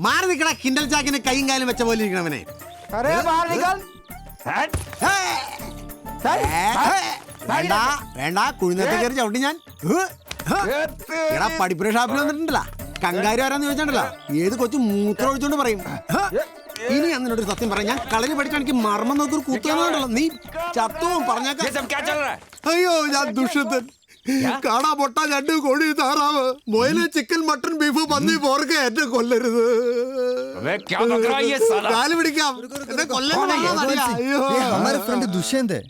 മാറി നിൽക്കണ കിൻഡൽ ചാക്കിനെ കൈയും കാലും വെച്ച പോലെ ഇരിക്കണവനെ. വേണ്ട വേണ്ട, കുഴിനത്തെ കയറി ചവിട്ടി ഞാൻ. എടാ പടിപ്പുര ഷാപ്പിൽ വന്നിട്ടുണ്ടല്ലോ, കങ്കാരി ആരാന്ന് ചോദിച്ചിട്ടുണ്ടല്ലോ, ഏത് കൊച്ചു മൂത്രം ഒഴിച്ചോണ്ട് പറയും. ഇനി അന്നോട് ഒരു സത്യം പറയാം, ഞാൻ കളരി പഠിക്കാൻ എനിക്ക് മർമ്മം നോക്കി ഒരു കുത്തുന്നുണ്ടല്ലോ, നീ ചത്തുവും പറഞ്ഞേക്കാം. അയ്യോ ഞാൻ ദുഷ്യന്തൻ. കാണാ പൊട്ട, ഞണ്ട്, കോഴി, താറാവ്, മുയല്, ചിക്കൻ, മട്ടൺ, ബീഫ്, പന്നി, പോർക്ക് എന്നെ കൊല്ലരുത്. കാല് പിടിക്കാം, എന്നെ കൊല്ലരുത്. ദുഷ്യന്തേ.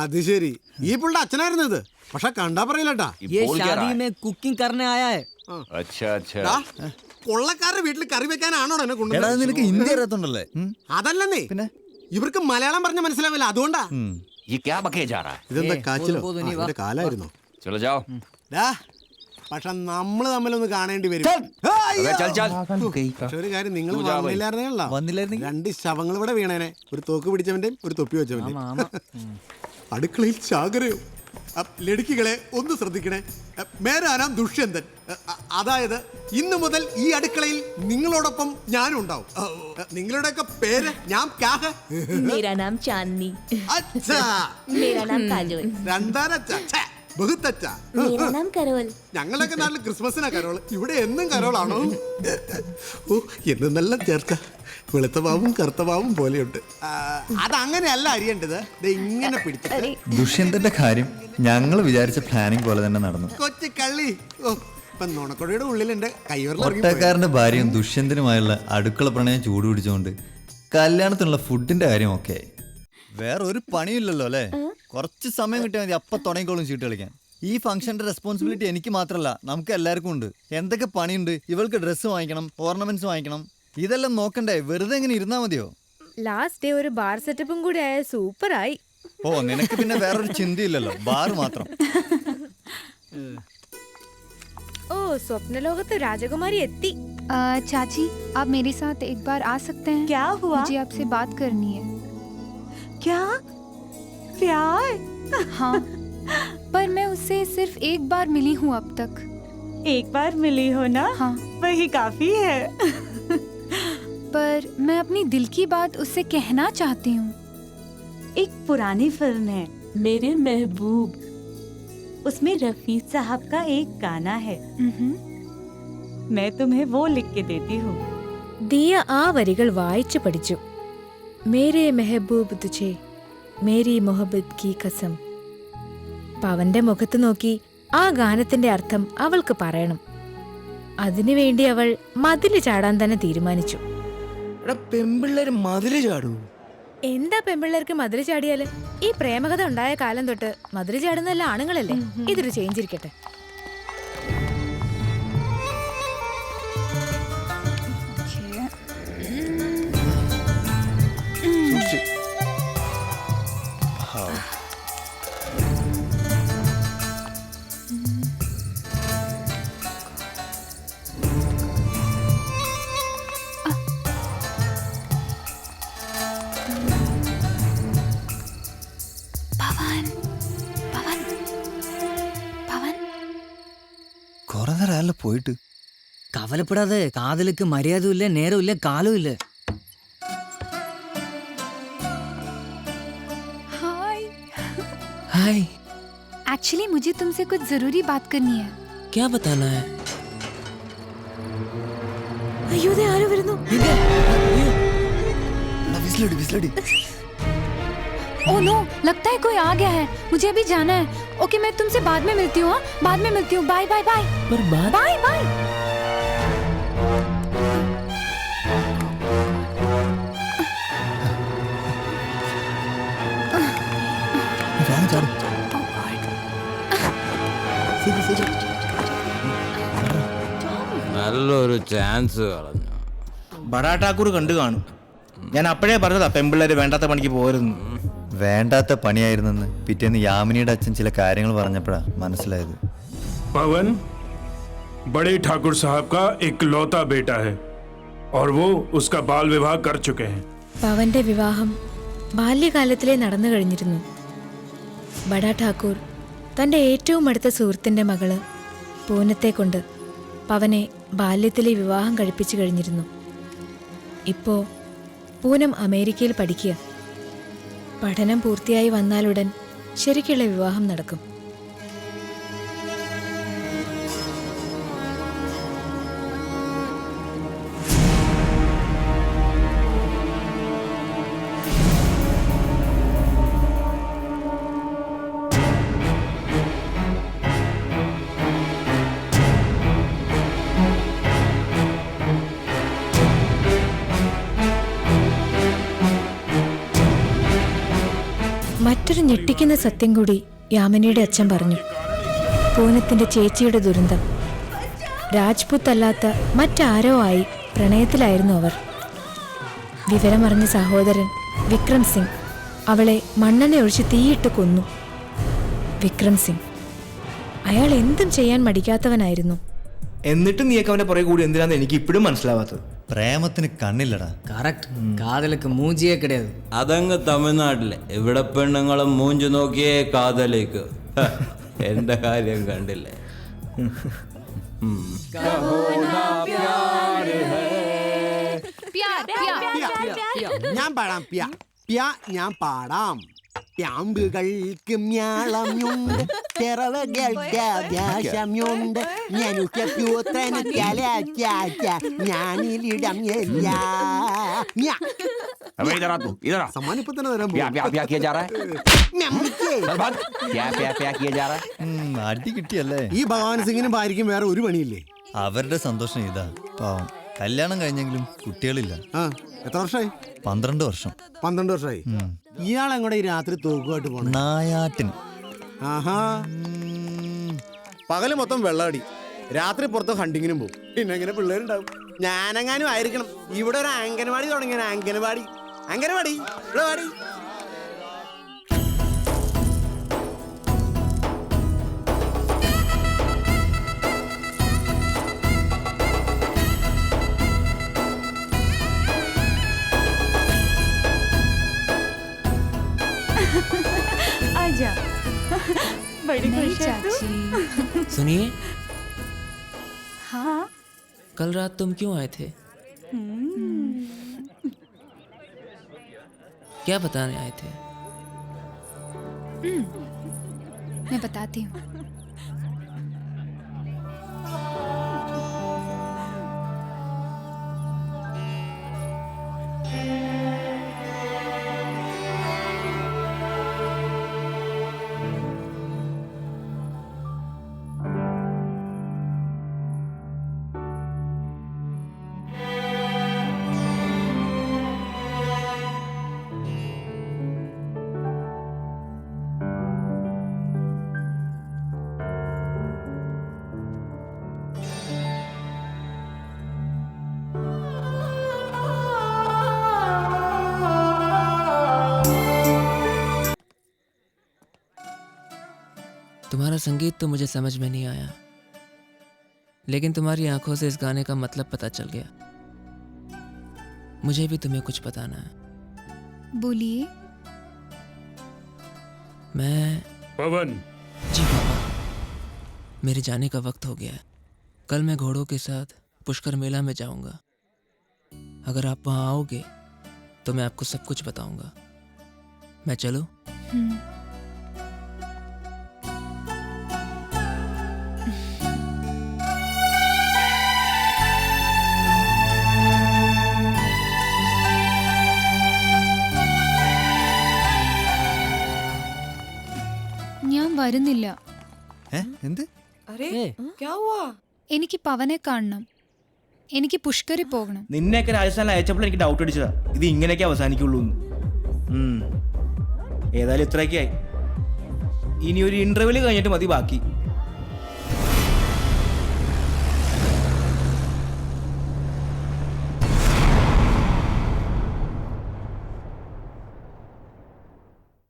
അത് ശരി, ഈ പുള്ളിയുടെ അച്ഛനായിരുന്നു ഇത്. പക്ഷെ കണ്ടാ പറയില്ലട്ടാ, കുക്കിംഗ് करने आया है. കൊള്ളക്കാരുടെ വീട്ടിൽ കറി വെക്കാനാണോ എന്നെ കൊണ്ടുവന്നത്? നിനക്ക് ഹിന്ദി അറിയത്തുണ്ടല്ലേ? അതല്ലെന്നേ, ഇവർക്ക് മലയാളം പറഞ്ഞ മനസ്സിലാവില്ല, അതുകൊണ്ടാ. ഇതെന്താ കാച്ചിലോ? ഇതിന്റെ കാലായിരുന്നോ? പക്ഷെ നമ്മള് തമ്മിലൊന്ന് കാണേണ്ടി വരും. പക്ഷെ ഒരു കാര്യം, നിങ്ങൾ വന്നില്ലായിരുന്നേ, 2 ശവങ്ങൾ ഇവിടെ വീണേനെ, ഒരു തോക്ക് പിടിച്ചവന്റെയും ഒരു തൊപ്പി വെച്ചവന്റെയും. അടുക്കളയിൽ ചാകരയോ? ലടുക്കികളെ ഒന്ന് ശ്രദ്ധിക്കണേ. മേരാ നാം ദുഷ്യന്തൻ. അതായത് ഇന്നു മുതൽ ഈ അടുക്കളയിൽ നിങ്ങളോടൊപ്പം ഞാനും ഉണ്ടാവും. നിങ്ങളുടെയൊക്കെ പേര്? ഞാൻ मेरा नाम चांदनी. अच्छा, मेरा नाम काजोल. मेरा नाम करोल. ഞങ്ങളുടെയൊക്കെ നാട്ടിൽ ക്രിസ്മസിനാ കരോള്, ഇവിടെ എന്നും കരോളാണോ? ഓ, എന്ന് നല്ല ചേർക്ക, വെളുത്ത പാവും കറുത്ത പാവും പോലെയുണ്ട്. അതങ്ങനെയല്ല അറിയേണ്ടത്, ഇങ്ങനെ പിടിച്ചിട്ട്. ദുഷ്യന്തന്റെ കാര്യം ഞങ്ങൾ വിചാരിച്ച പ്ലാനിങ് പോലെ തന്നെ നടന്നു. കൊച്ചു കള്ളി. ഓ, ഇപ്പൊ നുണക്കൊടിയുടെ ഉള്ളിൽ എന്റെ ഒട്ടക്കാരന്റെ ഭാര്യയും ദുഷ്യന്തനുമായുള്ള അടുക്കള പ്രണയം ചൂടുപിടിച്ചുകൊണ്ട് കല്യാണത്തിനുള്ള ഫുഡിന്റെ കാര്യം ഒക്കെ ആയി. വേറെ ഒരു പണിയില്ലല്ലോ അല്ലേ? കുറച്ച് സമയം കിട്ടിയാൽ മതി, അപ്പൊ തുടങ്ങിക്കോളും ചീട്ട് കളിക്കാൻ. ഈ ഫംഗ്ഷന്റെ റെസ്പോൺസിബിലിറ്റി എനിക്ക് മാത്രമല്ല, നമുക്ക് എല്ലാവർക്കും ഉണ്ട്. എന്തൊക്കെ പണിയുണ്ട്, ഇവൾക്ക് ഡ്രസ്സ് വാങ്ങിക്കണം, ഓർണമെന്റ്സ് വാങ്ങിക്കണം, ഇതെല്ലാം നോക്കണ്ടേ? വെറുതെ എങ്ങനെ ഇരുന്നാ മതിയോ? ലാസ്റ്റ് ഡേ ഒരു ബാർ സെറ്റപ്പും കൂടി ആയ സൂപ്പറായി. ഓ, നിനക്ക് പിന്നെ വേറൊരു ചിന്തയില്ലല്ലോ, ബാർ മാത്രം. ഓ, സ്വപ്നലോകത്ത് രാജകുമാരി എത്തി. चाची, आप मेरे साथ एक बार आ सकते हैं? क्या हुआ? मुझे आपसे बात करनी है. क्या? प्यार? हाँ, पर मैं उससे सिर्फ एक बार मिली हूँ अब तक. एक बार मिली हो ना? हाँ, वही काफी है. पर मैं अपनी दिल की बात उससे कहना चाहती हूँ. एक पुरानी फिल्म है मेरे महबूब, उसमें रफी साहब का एक गाना है. मैं तुम्हें वो लिख के देती हूँ. ദിയ ആ വരികൾ വായിച്ചു പഠിച്ചു. മേരെ മെഹബൂബ് തുझे മേരി മൊഹബത്ത് കി കസം. പവന്റെ മുഖത്ത് നോക്കി ആ ഗാനത്തിന്റെ അർത്ഥം അവൾക്ക് പറയണം. അതിനുവേണ്ടി അവൾ മതില് ചാടാൻ തന്നെ തീരുമാനിച്ചു. പെമ്പിള്ളേര് മതില് ചാടൂ? എന്താ പെമ്പിള്ളേർക്ക് മതില് ചാടിയാല്? ഈ പ്രേമകഥ ഉണ്ടായ കാലം തൊട്ട് മതില് ചാടുന്നല്ല ആണുങ്ങളല്ലേ. ഇതൊരു ചേഞ്ച് ഇരിക്കട്ടെ. കുറെ നേരം പോയിട്ട്. കവലപ്പെടാതെ, കാതലുക്ക് മര്യാദയും ഇല്ല, നേരവും ഇല്ല, കാലവും ഇല്ല. हाय. हाय. एक्चुअली मुझे तुमसे कुछ जरूरी बात करनी है. क्या बताना है? അയ്യോ, ദേ ആരോ വരുന്നു. ओह नो, लगता है कोई आ गया है. मुझे अभी जाना है. ओके, मैं तुमसे बाद में मिलती हूँ. बाद में मिलती हूँ. Bye bye bye. पर बात? Bye bye. നല്ലൊരു ചാൻസ് കളഞ്ഞു. ബഡാ ഠാക്കൂർ കണ്ടു കാണും. ഞാൻ അപ്പോഴേ പറഞ്ഞതാ പെമ്പിള്ളേര് വേണ്ടാത്ത പണിക്ക് പോരുന്നു. വേണ്ടാത്ത പണിയായിരുന്നെന്ന് പിറ്റേന്ന് യാമിനിയുടെ അച്ഛൻ ചില കാര്യങ്ങൾ പറഞ്ഞപ്പോഴാ മനസ്സിലായത്. पवन, बड़े ठाकुर साहब का इकलौता बेटा है और वो उसका बाल विवाह कर चुके हैं। പവന്റെ വിവാഹം ബാല്യകാലത്തിലേ നടന്നു കഴിഞ്ഞിരുന്നു. ബഡാ ഠാക്കൂർ തൻ്റെ ഏറ്റവും അടുത്ത സുഹൃത്തിൻ്റെ മകള് പൂനത്തെ കൊണ്ട് പവനെ ബാല്യത്തിലെ വിവാഹം കഴിപ്പിച്ചു കഴിഞ്ഞിരുന്നു. ഇപ്പോൾ പൂനം അമേരിക്കയിൽ പഠിക്കുക. പഠനം പൂർത്തിയായി വന്നാലുടൻ ശരിക്കുള്ള വിവാഹം നടക്കും. മറ്റൊരു ഞെട്ടിക്കുന്ന സത്യം കൂടി യാമിനിയുടെ അച്ഛൻ പറഞ്ഞു. പൂനത്തിന്റെ ചേച്ചിയുടെ ദുരന്തം. രാജ്പുത്ത് അല്ലാത്ത മറ്റാരോ ആയി പ്രണയത്തിലായിരുന്നു അവർ. വിവരമറിഞ്ഞ സഹോദരൻ വിക്രം സിംഗ് അവളെ മണ്ണെണ്ണ ഒഴിച്ച് തീയിട്ട് കൊന്നു. വിക്രം സിംഗ് അയാൾ എന്തും ചെയ്യാൻ മടിക്കാത്തവനായിരുന്നു. എന്നിട്ട് നീയൊക്കെ അവന്റെ പുറകെ കൂടി എന്തിനാന്ന് എനിക്ക് ഇപ്പോഴും മനസ്സിലാവാത്തത്. പ്രേമത്തിന് കണ്ണില്ലടാ. കറക്റ്റ്. കാതലക്ക് മൂഞ്ചിയേ കിടയത്. അതങ്ങ് തമിഴ്നാട്ടിലെ ഇവിടെ പെണ്ണുങ്ങളും മൂഞ്ചു നോക്കിയേ കാതലേക്ക്. എന്റെ കാര്യം കണ്ടില്ലേ? ഞാൻ പാടാം പ്യാ പ്യാ ഞാൻ പാടാം. പ്യാമ്പുകൾക്ക് മ്യാളമുണ്ട്, പിറവകളുടെ ആകാശമുണ്ട്, ഞാനുക്കപ്യൂത്രന് ഞാനിലിടം സമ്മാനം ഇപ്പൊ തന്നെ തരാൻ അടി കിട്ടിയല്ലേ? ഈ ഭഗവാൻ സിംഗിനും ഭാര്യയ്ക്കും വേറെ ഒരു പണിയില്ലേ? അവരുടെ സന്തോഷം ഇതാ. പാവം കല്യാണം കഴിഞ്ഞെങ്കിലും കുട്ടികളില്ല. എത്ര വർഷമായി? 12 വർഷം. 12 വർഷമായി. ഇയാൾ എങ്ങോട്ട് ഈ രാത്രി തോക്കുമായിട്ട് പോണ? നായാട്ടിന്. ആഹാ, പകല് മൊത്തം വെള്ളമടി, രാത്രി പുറത്ത് ഹണ്ടിങ്ങിനും പോകും. പിന്നെ എങ്ങനെ പിള്ളേരുണ്ടാവും? ഞാനെങ്ങാനും ആയിരിക്കണം ഇവിടെ ഒരു അംഗനവാടി തുടങ്ങിയ. അംഗനവാടി അംഗനവാടി ഇവിടെ വാടി. आजा, बड़ी खुश है तू। सुनिए, हाँ, कल रात तुम क्यों आए थे? क्या बताने आए थे? मैं बताती हूँ. तुम्हारा संगीत तो मुझे समझ में नहीं आया, लेकिन तुम्हारी आंखों से इस गाने का मतलब पता चल गया. मुझे भी तुम्हें कुछ बताना है. बोलिए. मैं पवन. जी पापा, मेरे जाने का वक्त हो गया है. कल मैं घोड़ों के साथ पुष्कर मेला में जाऊंगा. अगर आप वहां आओगे तो मैं आपको सब कुछ बताऊंगा. मैं चलूं? ഞാൻ വരുന്നില്ല. എന്ത്? എനിക്ക് പവനെ കാണണം. എനിക്ക് പുഷ്കറിൽ പോകണം. നിന്നെയൊക്കെ രാജസ്ഥാനിൽ അയച്ചപ്പോൾ എനിക്ക് ഡൗട്ട് അടിച്ചതാ ഇത് ഇങ്ങനെയൊക്കെ അവസാനിക്കുള്ളൂ എന്ന്. ഏതായാലും ഇത്രയൊക്കെ ആയി. ഇനി ഒരു ഇന്റർവ്യൂല് കഴിഞ്ഞിട്ട് മതി ബാക്കി.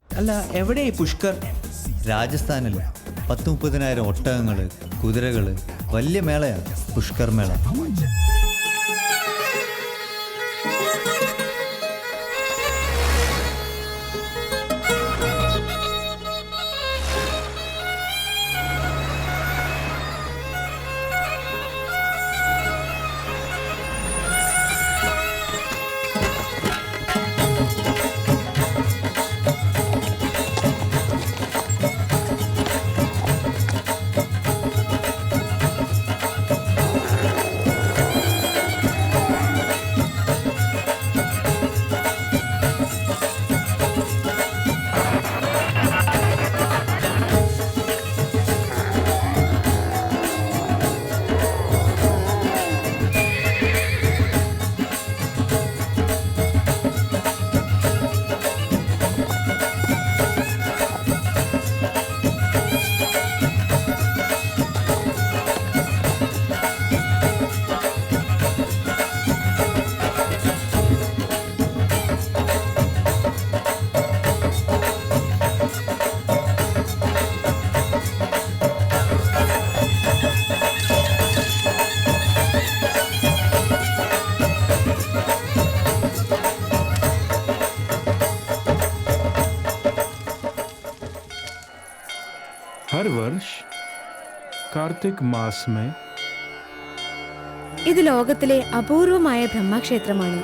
അല്ല, എവിടെയായി പുഷ്കർ? രാജസ്ഥാനിൽ 10-30,000 ഒട്ടകങ്ങള്, കുതിരകള്, വലിയ മേളയാണ് പുഷ്കർ മേള. हर वर्ष कार्तिक मास में ഇത് ലോകത്തിലെ അപൂർവമായ ബ്രഹ്മക്ഷേത്രമാണ്.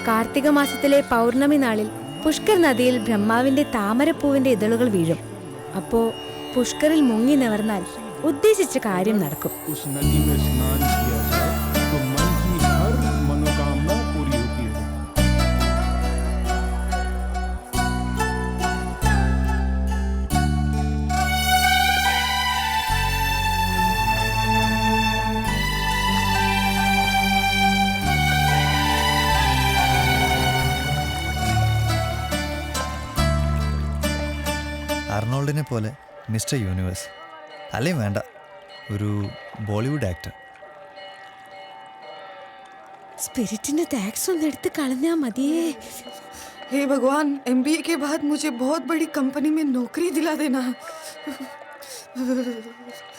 കാർത്തിക മാസത്തിലെ പൗർണമി നാളിൽ പുഷ്കർ നദിയിൽ ബ്രഹ്മാവിന്റെ താമരപ്പൂവിന്റെ ഇതളുകൾ വീഴും. അപ്പോ പുഷ്കറിൽ മുങ്ങി നിവർന്നാൽ ഉദ്ദേശിച്ച കാര്യം നടക്കും. उस नदी में स्नान किया जाए तो मन की हर मनोकामना पूरी होती है. അർണോൾഡിനെ പോലെ മിസ്റ്റർ യൂണിവേഴ്സ് അല്ലെങ്കിൽ വേണ്ട, ഒരു ബോളിവുഡ് ആക്ടർ. സ്പിരിറ്റിന്റെ ടാക്സ് ഒന്ന് എടുത്ത് കളഞ്ഞാ മതിയേ. हे भगवान, MBA के बाद मुझे बहुत बड़ी कंपनी में नौकरी दिला देना.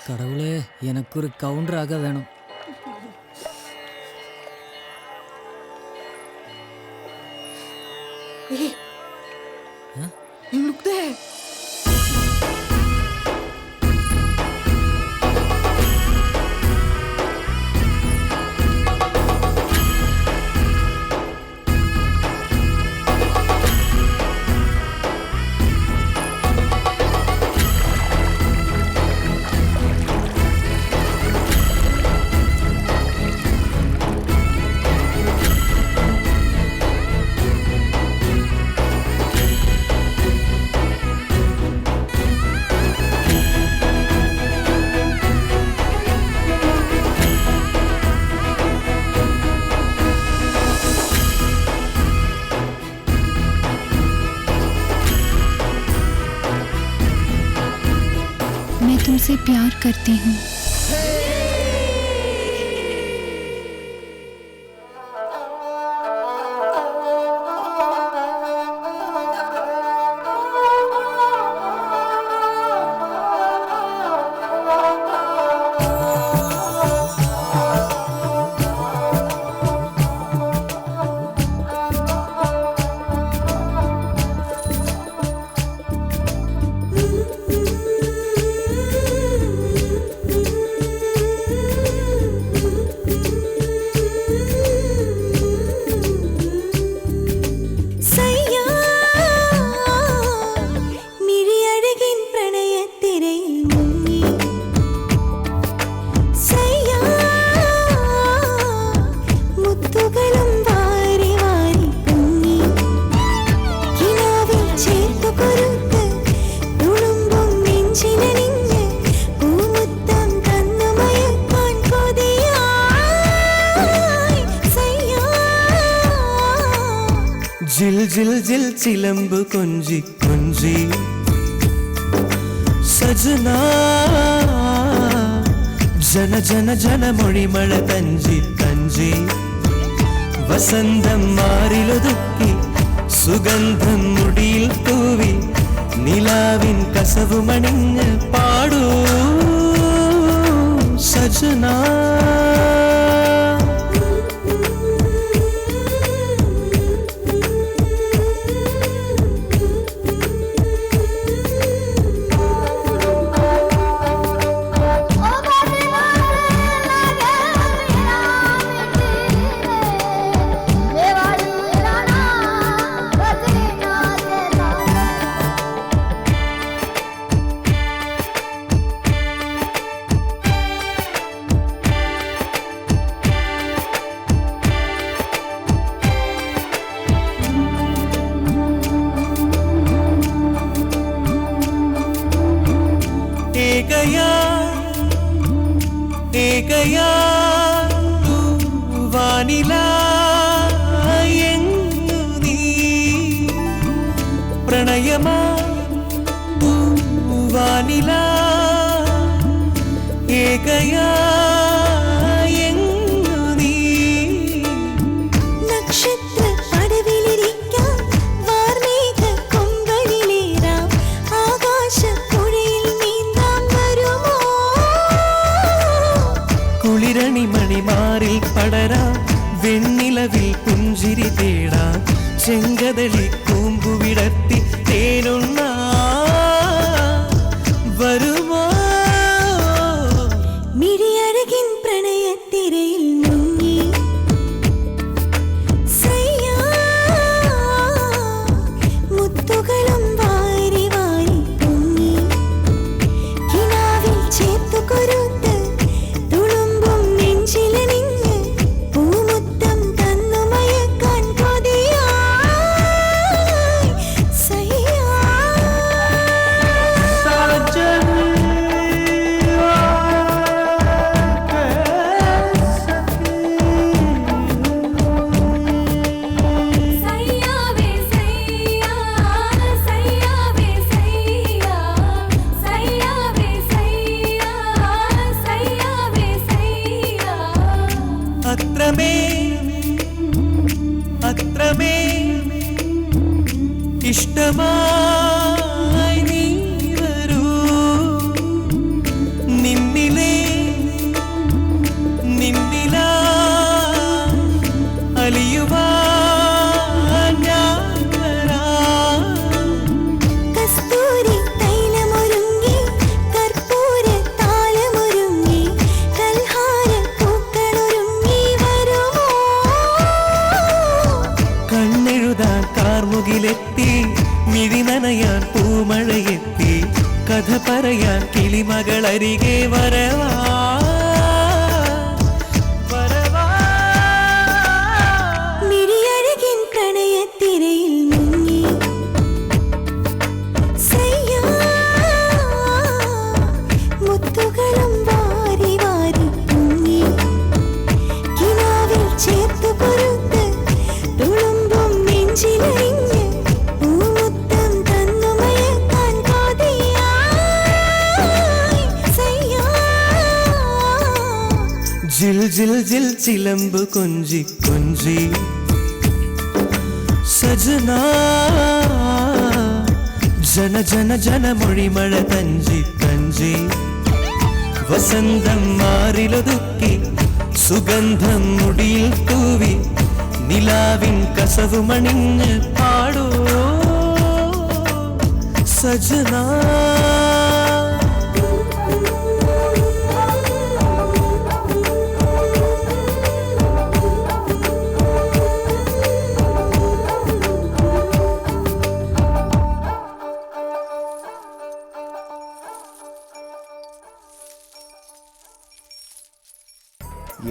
கடவுளே, எனக்கு ஒரு கவுண்டராக வேணும். रुक दे. मैं तुमसे प्यार करती हूँ. जिल जिल जिल चिलंब कुंजी कुंजी सजना जन जन जन मोड़िमळ तंजी तंजी वसंतम मारिलुदुक्की सुगंधम मुडिയിൽ തൂവി നിലാവിൻ കസവുമണിഞ്ഞ് പാടൂ സജ सजना ഏകയാ വാനില എങ്ങു നീ പ്രണയമാ വാനില ഏകയാ എങ്ങു നീ നക്ഷത്ര പടവിലിരിക്കാം വാർമേഘ കൊമ്പളിലേറാം ആകാശപ്പുഴയിൽ നീന്താം വരുമോ കുളിരണി മണിമാറിൽ പടരാം വെണ്ണിലവിൽ പുഞ്ചിരി തേടാം ചെങ്കതളി കൂമ്പുവിടത്തി തേനുണ്ണ വരുമോ മിഴിയഴകിൻ പ്രണയത്തിരയിൽ മുങ്ങി സയ്യാ മുത്തുകളും വാരി വാരി പൊങ്ങി കിനാവിൽ ചേർത്തു കൊരുത്ത് തുളുമ്പും നെഞ്ചിലണിഞ്ഞ് പൂമുത്തം തന്നു മയക്കാൻ കൊതിയായി സയ്യാ സയ്യാവേ സയ്യാ സയ്യാവേ സയ്യാ സയ്യാവേ സയ്യാ സയ്യാവേ സയ്യാ അത്രമേ അത്രമേ ഇഷ്ടമായി നീ വരൂ നിന്നിലേ നിന്നിലാ അലിയുവാൻ ഞാൻ വരാം കസ്തൂരി തൈലമൊരുങ്ങി കർപ്പൂര താലമൊരുങ്ങി കൽഹാര പൂക്കളൊരുങ്ങി വരുമോ കണ്ണെഴുതാൻ കാർമുകിലെത്തി മിഴി നനയാൻ പൂമഴയെത്തി കഥ പറയാൻ കിളിമകളരികെ വരവാ വരവാ മിഴിയഴകിൻ പ്രണയത്തിരയിൽ മുങ്ങി സയ്യാ മുത്തുകളും വാരി വാരി പൊങ്ങി കിനാവിൽ ചേർത്തു കൊരുത്ത് തുളുമ്പും നെഞ്ചിലറിഞ്ഞ് പൂമുത്തം തന്നു മയക്കാൻ കൊതിയായി സയ്യാ ജിൽ ജിൽ ജിൽ ചിലമ്പ് കൊഞ്ചി കൊഞ്ചി സജനാ ജന ജന ജന മൊഴിമഴ തഞ്ചി തഞ്ചി വസന്തം മാറിലൊതുക്കി സുഗന്ധം മുടിയിൽ തൂവി നിലാവിൻ കസവുമണിഞ്ഞ് പാടോ സജനാ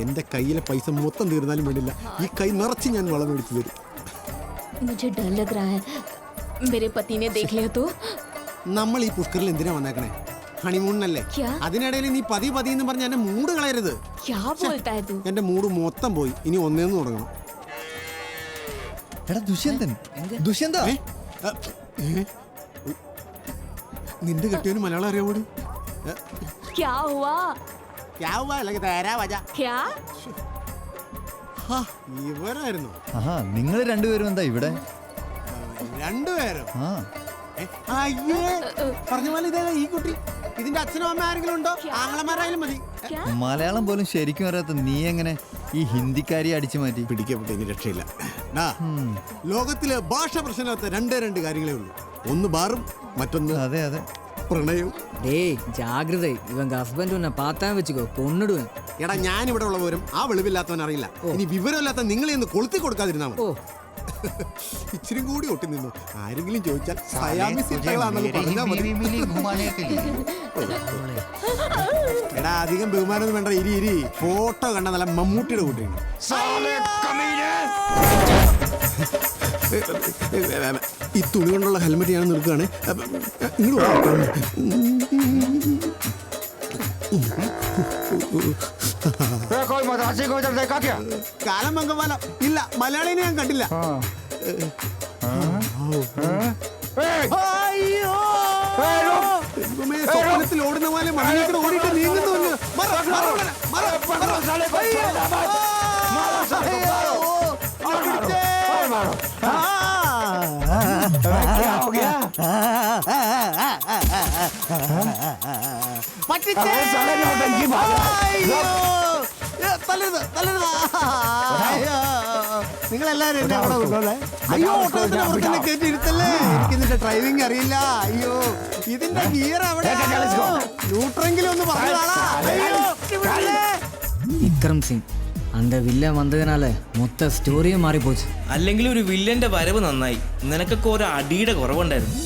എന്റെ കയ്യിലെ പൈസ മൊത്തം തീർന്നാലും വേണ്ടില്ല ഈ കൈ നിറച്ച് ഞാൻ വളം മേടിച്ചു തരും मुझे डर लग रहा है मेरे पति ने देख लिया तो നമ്മൾ ഈ പുഷ്കറിൽ എന്തിനാ വന്നേക്കണേ ഹണിമൂണിനല്ലേ ക്യാ? അതിനിടയിൽ നീ പതി പതി എന്ന് പറഞ്ഞ എന്റെ മൂഡ് കളയരുത് क्या बोलता है तू എന്റെ മൂഡ് മൊത്തം പോയി ഇനി ഒന്നേന്ന് തുടങ്ങണം എടാ ദുഷ്യന്തൻ ദുഷ്യന്ത നിന്റെ കെട്ടിയവന് മലയാളം അറിയാവോടി क्या हुआ क्या ഇവരായിരുന്നു ആഹാ നിങ്ങൾ രണ്ടുപേരും എന്താ ഇവിടെ രണ്ടുപേരും ആ അയ്യേ പറഞ്ഞ പോലെ ഇതേ ഈ കുട്ടി ഇതിന്റെ അച്ഛനും അമ്മ ആരെങ്കിലും ഉണ്ടോ ആങ്ങളമാരായാലും മതി മലയാളം പോലും ശരിക്കും അറിയാത്ത നീ എങ്ങനെ ഈ ഹിന്ദിക്കാരിയെ അടിച്ചു മാറ്റി? പിടിക്കപ്പെട്ട ഇനി രക്ഷയില്ല. ലോകത്തിലെ ഭാഷ പ്രശ്നമില്ലാത്ത രണ്ട് കാര്യങ്ങളേ ഉള്ളൂ. ഒന്ന് ബാറും, മറ്റൊന്ന് അതെ അതെ പ്രണയവും. டேய் ஜாகிரதை இவங்க ஹஸ்பண்ட் உன்னை பார்த்தா வச்சுக்கோ கொன்னுடுவேன். എടാ ഞാൻ ഇവിടെ ഉള്ള വിവരം ആ വെളിവില്ലാത്തവൻ അറിയില്ല. ഇനി വിവരമില്ലാത്ത നിങ്ങളെ ഒന്ന് കൊളുത്തി കൊടുക്കാതിരുന്നാ മതി. ഇച്ചിരി കൂടി ഒട്ടി നിന്നു. ആരെങ്കിലും ചോദിച്ചാൽ സയാമിസികളാണെന്ന് പറഞ്ഞാൽ മതി. എടാ അധികം ബഹുമാനമൊന്നും വേണ്ട. ഇരി ഫോട്ടോ കണ്ട നല്ല മമ്മൂട്ടിയുടെ കൂട്ടിയാണ്. ഈ തുണി കൊണ്ടുള്ള ഹെൽമെറ്റ് ഞാൻ നിൽക്കുകയാണ്. കാലം മംഗവാലം ഇല്ല, മലയാളിനെ ഞാൻ കണ്ടില്ല. സ്വപ്നത്തിൽ ഓടുന്ന പോലെ മണ്ണിലേക്ക് ഓടിയിട്ട് നീങ്ങുന്നു. നിങ്ങളെല്ലാരും എന്നെ അവിടെ കൊണ്ടോളെ. അയ്യോ ഓട്ടോത്തിന് കയറ്റി ഇരുത്തല്ലേ. എനിക്കിതിന്റെ ഡ്രൈവിംഗ് അറിയില്ല. അയ്യോ ഇതിന്റെ ഗിയർ അവിടെ. ന്യൂട്രെങ്കിലും ഒന്ന് പറഞ്ഞാളാ. விக்ரம் சிங் அந்த வில்லன் வந்ததுனால மொத்த ஸ்டோரியும் மாறி போச்சு. അല്ലെങ്കിൽ ഒരു വില്ലന്റെ വരവ് നന്നായി. നിനക്കൊക്കെ ഒരു അടിയുടെ കുറവുണ്ടായിരുന്നു.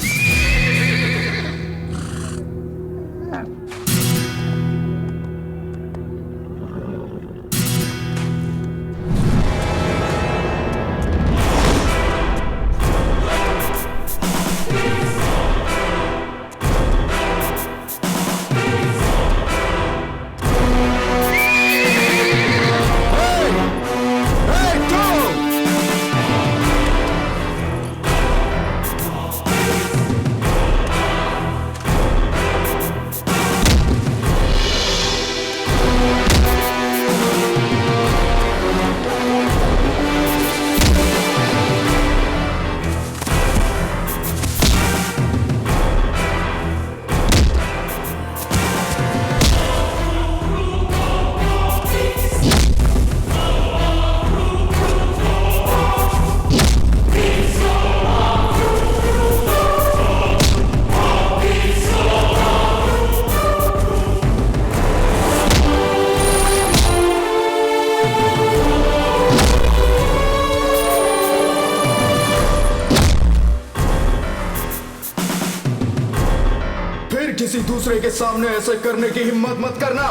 किसी दूसरे के सामने ऐसे करने की हिम्मत मत करना,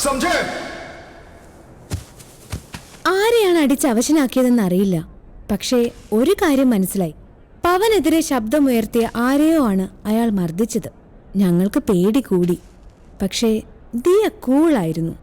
समझे? ആരെയാണ് അടിച്ച് അവശനാക്കിയതെന്ന് അറിയില്ല. പക്ഷേ ഒരു കാര്യം മനസ്സിലായി. പവനെതിരെ ശബ്ദമുയർത്തിയ ആരെയോ ആണ് അയാൾ മർദ്ദിച്ചത്. ഞങ്ങൾക്ക് പേടി കൂടി. പക്ഷേ ദിയ കൂളായിരുന്നു.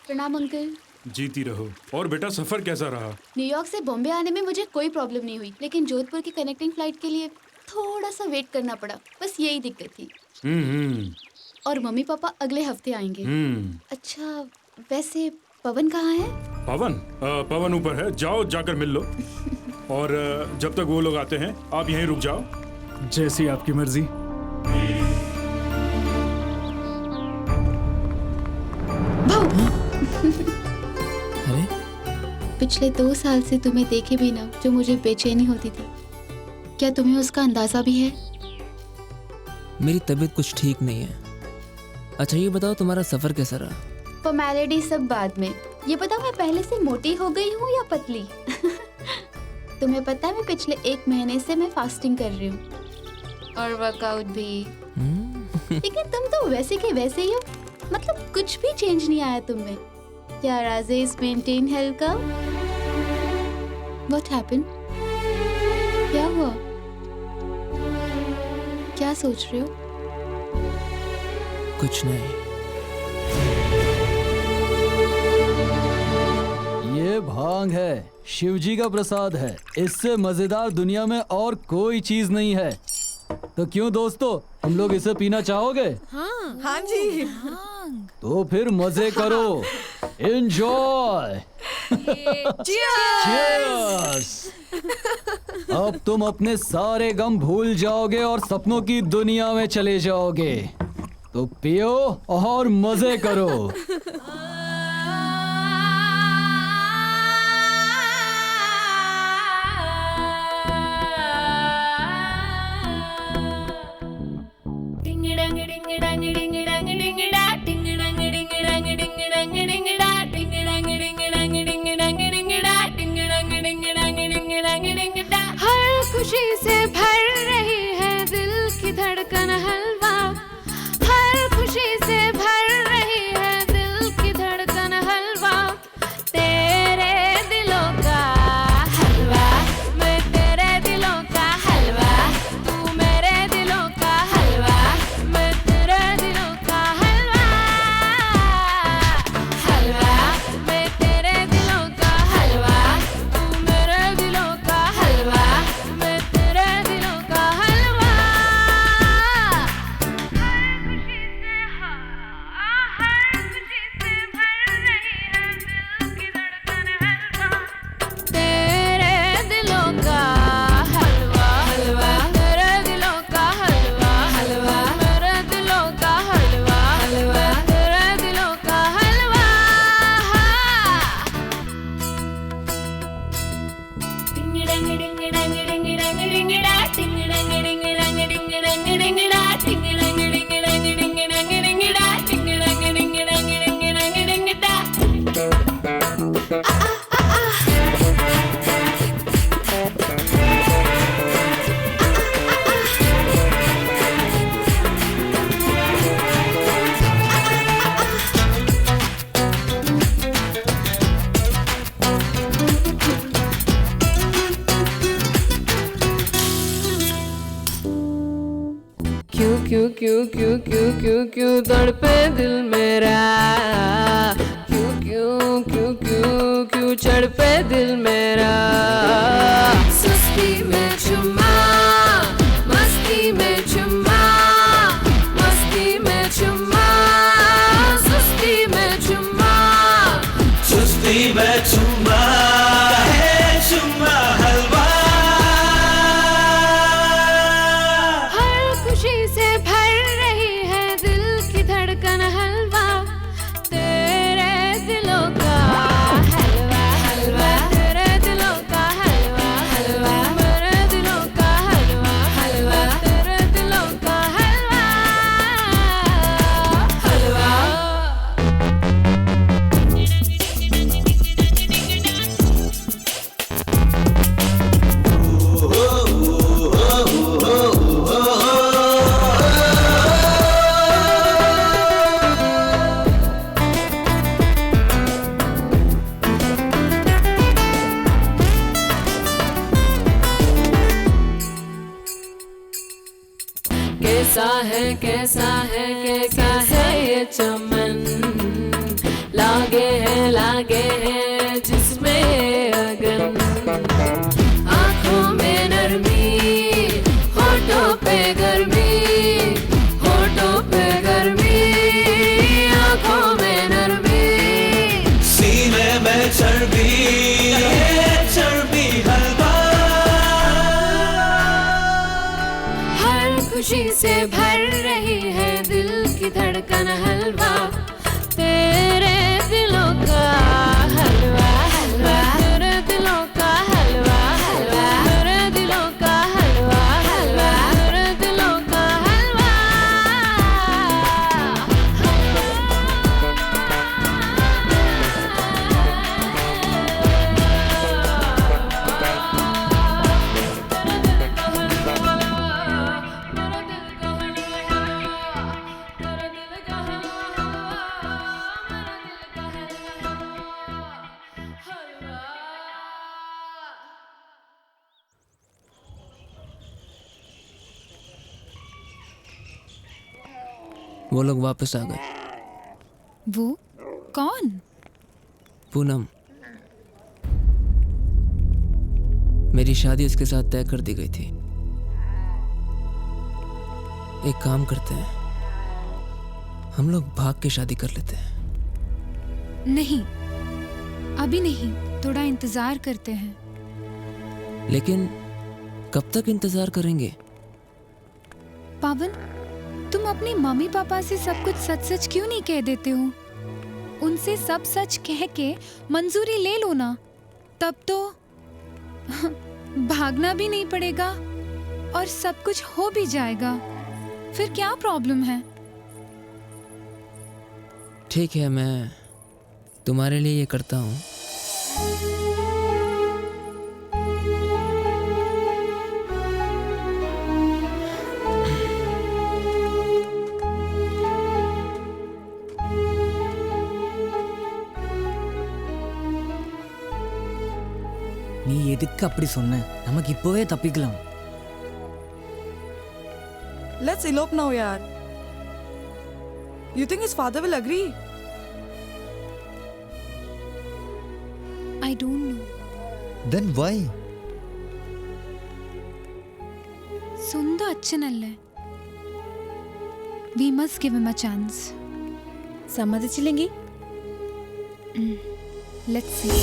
प्रणाम अंकल। जीती रहो। और बेटा सफर कैसा रहा? न्यूयॉर्क से बॉम्बे आने में मुझे कोई प्रॉब्लम नहीं हुई, लेकिन जोधपुर की कनेक्टिंग फ्लाइट के लिए थोड़ा सा वेट करना पड़ा, बस यही दिक्कत थी। और मम्मी पापा अगले हफ्ते आएंगे। अच्छा वैसे पवन कहाँ है? पवन ऊपर है, जाओ जाकर मिल लो। और जब तक वो लोग आते हैं आप यहीं रुक जाओ। जैसी आपकी मर्जी। अरे पिछले 2 साल से तुम्हें देखे बिना जो मुझे बेचैनी होती थी, क्या तुम्हें उसका अंदाजा भी है? मेरी तबीयत कुछ ठीक नहीं है। अच्छा ये बताओ तुम्हारा सफर कैसा रहा? फॉर्मेलिटी सब बाद में, ये बताओ मैं पहले से मोटी हो गई हूँ या पतली? तुम्हें पता है मैं पिछले 1 महीने से मैं फास्टिंग कर रही हूँ और वर्कआउट भी। लेकिन तुम तो वैसे के वैसे ही हो, मतलब कुछ भी चेंज नहीं आया तुम में। क्या राजेश मेंटेन हेल्थ का? What happened? क्या हुआ? क्या सोच रहे हो? कुछ नहीं। ये भांग है, शिवजी का प्रसाद है। इससे मजेदार दुनिया में और कोई चीज नहीं है। तो क्यों दोस्तों, हम लोग इसे पीना चाहोगे? हाँ जी। तो फिर मजे करो, एंजॉय। Cheers! अब तुम अपने सारे गम भूल जाओगे और सपनों की दुनिया में चले जाओगे। तो पियो और मजे करो। हर खुशी से भर रही है दिल की धड़कन हलवा, हर खुशी से भर रही है दिल की धड़कन हलवा। तेरे दिलों का हलवा, मैं तेरे दिलों का हलवा, तू मेरे दिलों का हलवा, मैं तेरे दिलों का हलवा। हलवा, मैं तेरे दिलों का हलवा, तू मेरे दिलों का हलवा, मैं तेरे दिलों का हलवा। तेरे दिलों का हलवा, हलवा, तेरे दिलों का हलवा, हलवा, मेरे दिलों का हलवा, हलवा, तेरे दिलों का हलवा। टिंग डंग डिंग डंग डिंग डंग डिंग डा, टिंग डंग डिंग डंग डिंग डंग डिंग डा, टिंग डंग डिंग डंग डिंग डंग डिंग डा, टिंग डंग डिंग डंग डिंग डंग डिंग डा। क्यों क्यों क्यों क्यों क्यों क्यों क्यों तड़पे दिल मेरा, क्यों क्यों क्यों क्यों क्यों चढ़पे दिल मेरा। सुस्ती में चुम्मा, मस्ती में चुम्मा, मस्ती में चुम्मा, सुस्ती में चुम्मा, सुस्ती में चुम्मा है चुम्मा हलवा। हर खुशी से भर रही है दिल की धड़कन हलवा। तेरे दिलों का हलवा, हलवा, तेरे दिलों का हलवा, हलवा, मेरे दिलों का हलवा, हलवा, तेरे दिलों का हलवा, हलवा। कैसा है ये चमन, लागे है जिसमें ये अगन। आँखों में नरमी, होठों पे गर्मी, होठों पे गर्मी, आँखों में नरमी, सीने में चर्बी है चर्बी हलवा। हर खुशी से भर रही है दिल की धड़कन हलवा। तेरे दिलों का हलवा, हलवा, तेरे दिलों का हलवा, हलवा, तेरे दिलों का हलवा, हलवा, तेरे दिलों का हलवा। वो लोग वापस आ गए। वो कौन? पूनम। मेरी शादी उसके साथ तय कर दी गई थी। एक काम करते हैं, हम लोग भाग के शादी कर लेते हैं। नहीं, अभी नहीं, थोड़ा इंतजार करते हैं। लेकिन कब तक इंतजार करेंगे? पावन, तुम अपनी मम्मी पापा से सब कुछ सच सच क्यों नहीं कह देते हो? उनसे सब सच कह के मंजूरी ले लो ना, तब तो भागना भी नहीं पड़ेगा और सब कुछ हो भी जाएगा। फिर क्या प्रॉब्लम है? ठीक है, मैं तुम्हारे लिए ये करता हूँ। நீ எதுக்கு அப்படி சொன்ன? நமக்கு இப்போவே தப்பிக்கலாம். Let's elope now, yaar. You think his father will agree? I don't know. Then why? Sunda അച്ഛനല്ലേ? We must give him a chance. സമ്മതിച്ചില്ലെങ്കിൽ Let's see.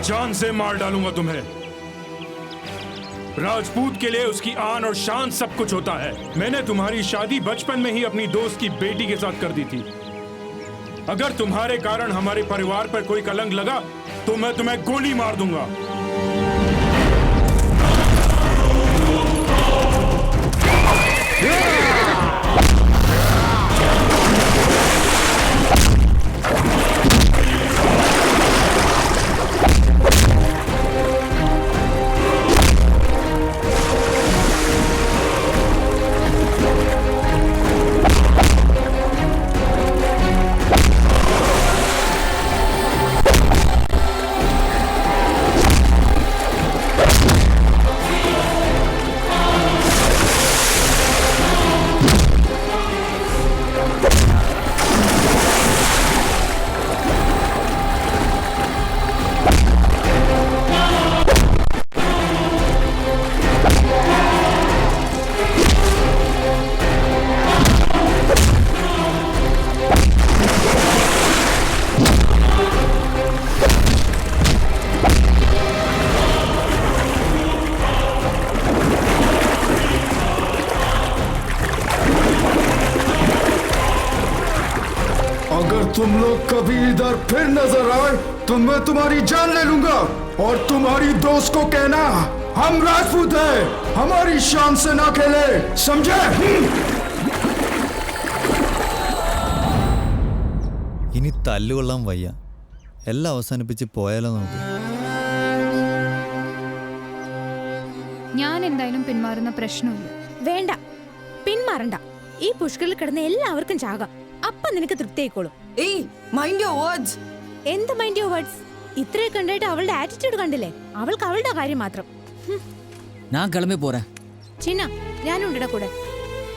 जान से मार डालूंगा तुम्हें। राजपूत के लिए उसकी आन और शान सब कुछ होता है। मैंने तुम्हारी शादी बचपन में ही अपनी दोस्त की बेटी के साथ कर दी थी। अगर तुम्हारे कारण हमारे परिवार पर कोई कलंक लगा तो मैं तुम्हें गोली मार दूंगा। तुम लोग कभी इधर फिर नजर आए तो मैं तुम्हारी जान ले लूंगा। और तुम्हारी दोस्त को कहना हम राजपूत हैं, हमारी शान से ना खेले, समझे? ഇനി തല്ലുകൊള്ളാൻ വയ്യ, എല്ലാം അവസാനിപ്പിച്ച് പോയാലോ നമുക്ക്? ഞാൻ എന്തായാലും പിന്മാറുന്ന പ്രശ്നമില്ല. വേണ്ട, പിന്മാറണ്ട. ഈ പുഷ്കറിൽ കിടന്ന് എല്ലാവർക്കും ചാകാം. അപ്പൊ നിനക്ക് തൃപ്തി ആയിക്കോളും. Hey, mind your words. എന്ത് മൈൻഡ് യുവർ വേർഡ്സ്? ഇത്രയൊക്കെ ഉണ്ടായിട്ട് അവളുടെ ആറ്റിറ്റ്യൂഡ് കണ്ടില്ലേ? അവൾക്ക് അവളുടെ കാര്യം മാത്രം. ഞാൻ കിളമ്പി പോരാ. ചിന്ന, ഞാനും ഉണ്ടിടെ കൂടെ.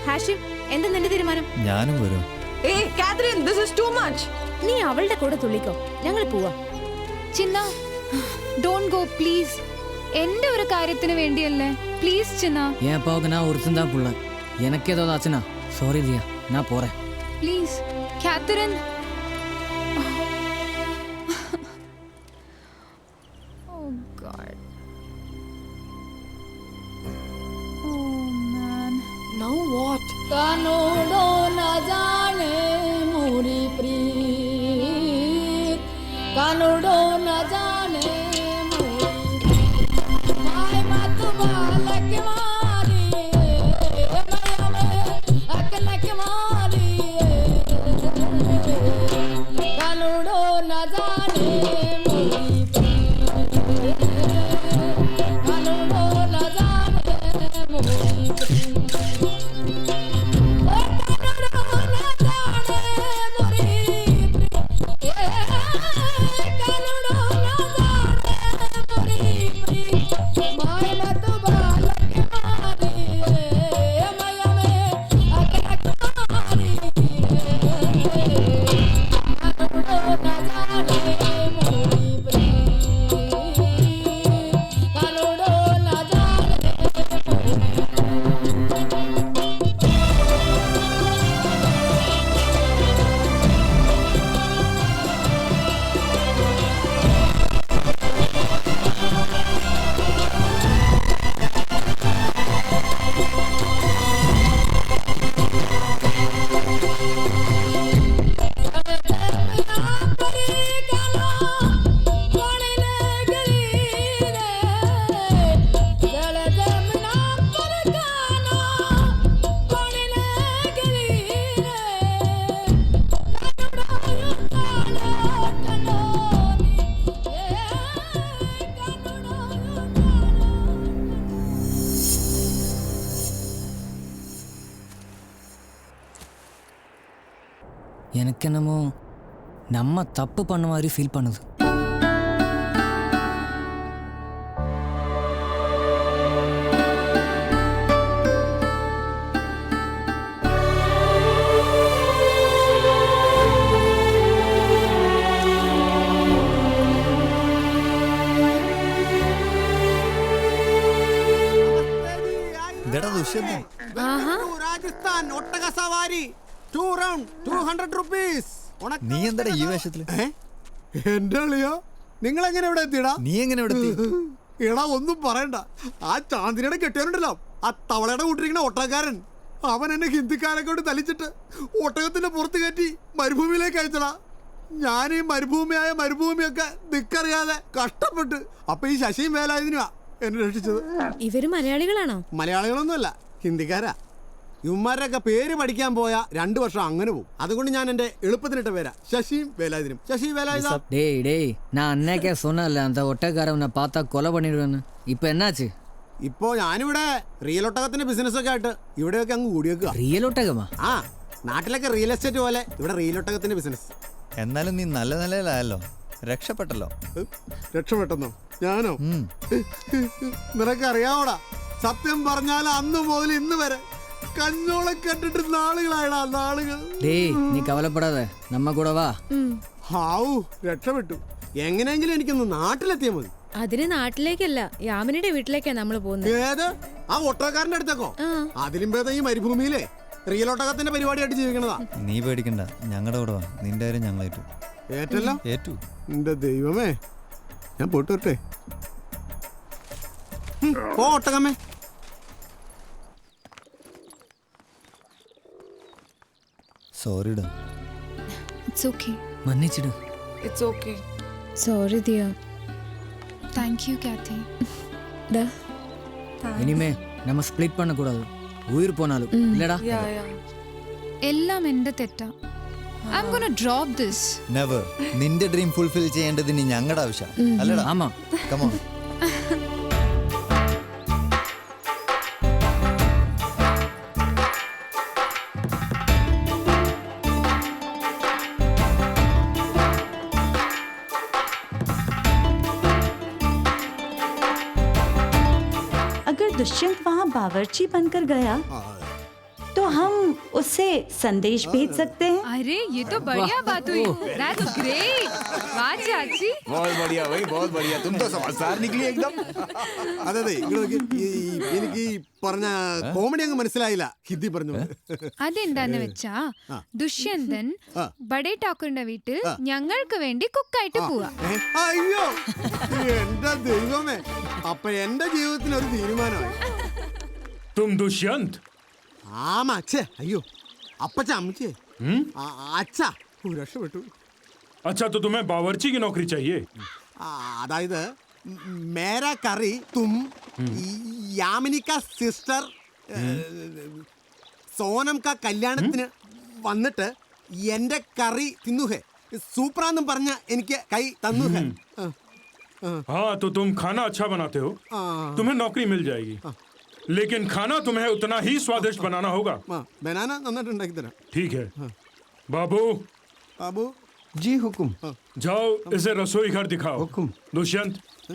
ഹാഷിം, എന്താ നിന്റെ തീരുമാനം? ഞാനും വരും. നീ അവളുടെ കൂടെ തുള്ളിക്കോ, ഞങ്ങൾ പോവാ. ചിന്ന, ഡോണ്ട് ഗോ പ്ലീസ്. എന്റെ ഒരു കാര്യത്തിന് വേണ്ടിയല്ലേ, പ്ലീസ് ചിന്ന. என் அப்பாவுக்கு நான் ஒருத்தன் தான் புள்ள. எனக்கு ஏதாவது ஆச்சுன்னா சாரி தியா, நான் போறேன். Please Catherine. Oh God. Oh man. Now what? कानूडो न जाने मोरी प्रीत, कानूडो न जाने मोरी माय मत बालक मारी, माया में अकलक मारी, कानूडो न जाने मोरी प्रीत, कानूडो न जाने मोरी प्रीत. எனக்கு என்னமோ நம்ம தப்பு பண்ண மாதிரி ஃபீல் பண்ணுது. രാജസ്ഥാൻ ഒട്ടക സവാരി 2 round 200 rupees. നീ എന്താ ഈ വേഷത്തില്? എന്റെ അളിയോ, നിങ്ങൾ എങ്ങനെ ഇവിടെ എത്തിയടാ? നീ എങ്ങനെ ഇവിടെ എത്തി? എടാ ഒന്നും പറയണ്ട, ആ ചാന്ദിനിയുടെ കെട്ടിയാലുണ്ടല്ലോ, ആ തവളയുടെ കൂട്ടിരിക്കുന്ന ഒട്ടകക്കാരൻ, അവൻ എന്നെ ഹിന്ദിക്കാരെ കൊണ്ട് തലിച്ചിട്ട് ഒട്ടകത്തിന്റെ പുറത്ത് കയറ്റി മരുഭൂമിയിലേക്ക് അയച്ചടാ. ഞാൻ ഈ മരുഭൂമിയൊക്കെ ദിക്കറിയാതെ കഷ്ടപ്പെട്ട് അപ്പൊ ഈ ശശിയും വേലായുധനുമാ എന്നെ രക്ഷിച്ചത്. ഇവര് മലയാളികളാണോ? മലയാളികളൊന്നുമല്ല, ഹിന്ദിക്കാരാ. ഇവന്മാരുടെയൊക്കെ പേര് പഠിക്കാൻ പോയ 2 വർഷം അങ്ങനെ പോകും. അതുകൊണ്ട് ഞാൻ എന്റെ എളുപ്പത്തിനിട്ട പേരാ ശശിയും വേലായുധനും. ശശി വേലായുധ. டேய் நான் அன்னைக்கே சொன்னல அந்த ஒட்டக்காரவனை பார்த்தா கொலை பண்ணிடுவேன்னு. இப்போ என்னாச்சு? ഇപ്പോ ഞാനിവിടെ റിയൽ ഒട്ടകത്തിന്റെ ബിസിനസ് ഒക്കെ ആയിട്ട് ഇവിടെയൊക്കെ അങ്ങ് കൂടിയേക്കുക. റിയൽ ഒട്ടകമാ? ആ, നാട്ടിലൊക്കെ റിയൽ എസ്റ്റേറ്റ് പോലെ ഇവിടെ റിയൽ ഒട്ടകത്തിന്റെ ബിസിനസ്. എന്നാലും നീ നല്ല നിലയിലായല്ലോ, രക്ഷപ്പെട്ടല്ലോ. രക്ഷപ്പെട്ടെന്നോ? ഞാനോ? നിനക്കറിയാവോടാ, സത്യം പറഞ്ഞാൽ അന്ന് മുതൽ ഇന്ന് വരെ കഞ്ഞോളെ കണ്ടിട്ട് നാളുകളായടാ, നാളുകൾ. டேய் நீ கவலைப்படாத, நம்ம கூட வா. ഹാവൂ, രക്ഷപ്പെട്ടു. എങ്ങനെയെങ്കിലും എനിക്കൊന്ന് നാട്ടിലെത്തിയാൽ മതി. അതിന് നാട്ടിലേക്കല്ല, യാമിനിയുടെ വീട്ടിലേക്കാ നമ്മൾ പോകുന്നത്. ഏത്? ആ ഒട്ടകക്കാരന്റെ അടുത്തേക്കോ? അതിലും ഭേദം ഈ മരുഭൂമിയിലെ റിയൽ ഒട്ടകത്തിന്റെ പരിപാടിയായിട്ട് ജീവിക്കണതാ. നീ പേടിക്കണ്ട, ഞങ്ങളുടെ കൂടെ വാ. നിന്റെ കാര്യം ഞങ്ങൾ ഏറ്റു. ഏറ്റല്ലോ? ഏറ്റു. എന്റെ ദൈവമേ, ഞാൻ പോയിട്ട് വരട്ടെ. പോ ഒട്ടകമ്മേ. സോറിടാ. It's okay. மன்னிச்சிடு. It's okay. Sorry dear. Thank you, Kathy. Da. இனிமே நம்ம ஸ்ப்ளிட் பண்ண கூடாது. உயிர் போனாலும் இல்லடா. എല്ലാം എന്റെ തെറ്റാ. I'm gonna drop this. Never. നിന്റെ ഡ്രീം ഫുൾഫിൽ ചെയ്യേണ്ടത് ഇനി ഞങ്ങളുടെ ആവശ്യം അല്ലടാ. ആമാ. Come on. दुष्यंत वहाँ बावर्ची बनकर गया तो हम उससे संदेश भेज सकते हैं। अरे ये तो बढ़िया बात हुई। That's great. वाह चाची। बहुत बढ़िया भाई, बहुत बढ़िया, तुम तो समझदार निकली एकदम। അതെ അതെ എനിക്ക് ഈ പറഞ്ഞ കോമഡി അങ്ങ് മനസ്സിലായില്ല ഹിന്ദി പറഞ്ഞു അതെന്താന്ന് വെച്ചാ ദുഷ്യന്തൻ ബഡേ ടാക്കൂറിന്റെ വീട്ടിൽ ഞങ്ങൾക്ക് വേണ്ടി കുക്കായിട്ട് പോവാ. അയ്യോ എന്റെ ദൈവമേ, അപ്പൊ എന്റെ ജീവിതത്തിന് ഒരു തീരുമാനമായി. तुम दुष्यंत? ആമാ അച്ഛേ, അയ്യോ അപ്പച്ച അമ്മച്ചേ അച്ഛാ രക്ഷപ്പെട്ടു. अच्छा तो तुम्हें बावर्ची की नौकरी चाहिए? അതായത് മേരാ കറി തും യാമിനി കാ സിസ്റ്റർ സോനം കാ കല്യാണത്തിന് വന്നിട്ട് എന്റെ കറി തിന്നുഹേ സൂപ്പറാന്നും പറഞ്ഞ എനിക്ക് കൈ തന്നുഹേ. हाँ तो तुम खाना अच्छा बनाते हो, तुम्हें नौकरी मिल जाएगी, लेकिन खाना तुम्हें उतना ही स्वादिष्ट बनाना होगा. बनाना നന്നായിട്ടുണ്ടാക്കി തരാം. ठीक है बाबू. बाबू जी हुकुम. जाओ इसे रसोई घर दिखाओ. हुकुम. दुष्यंत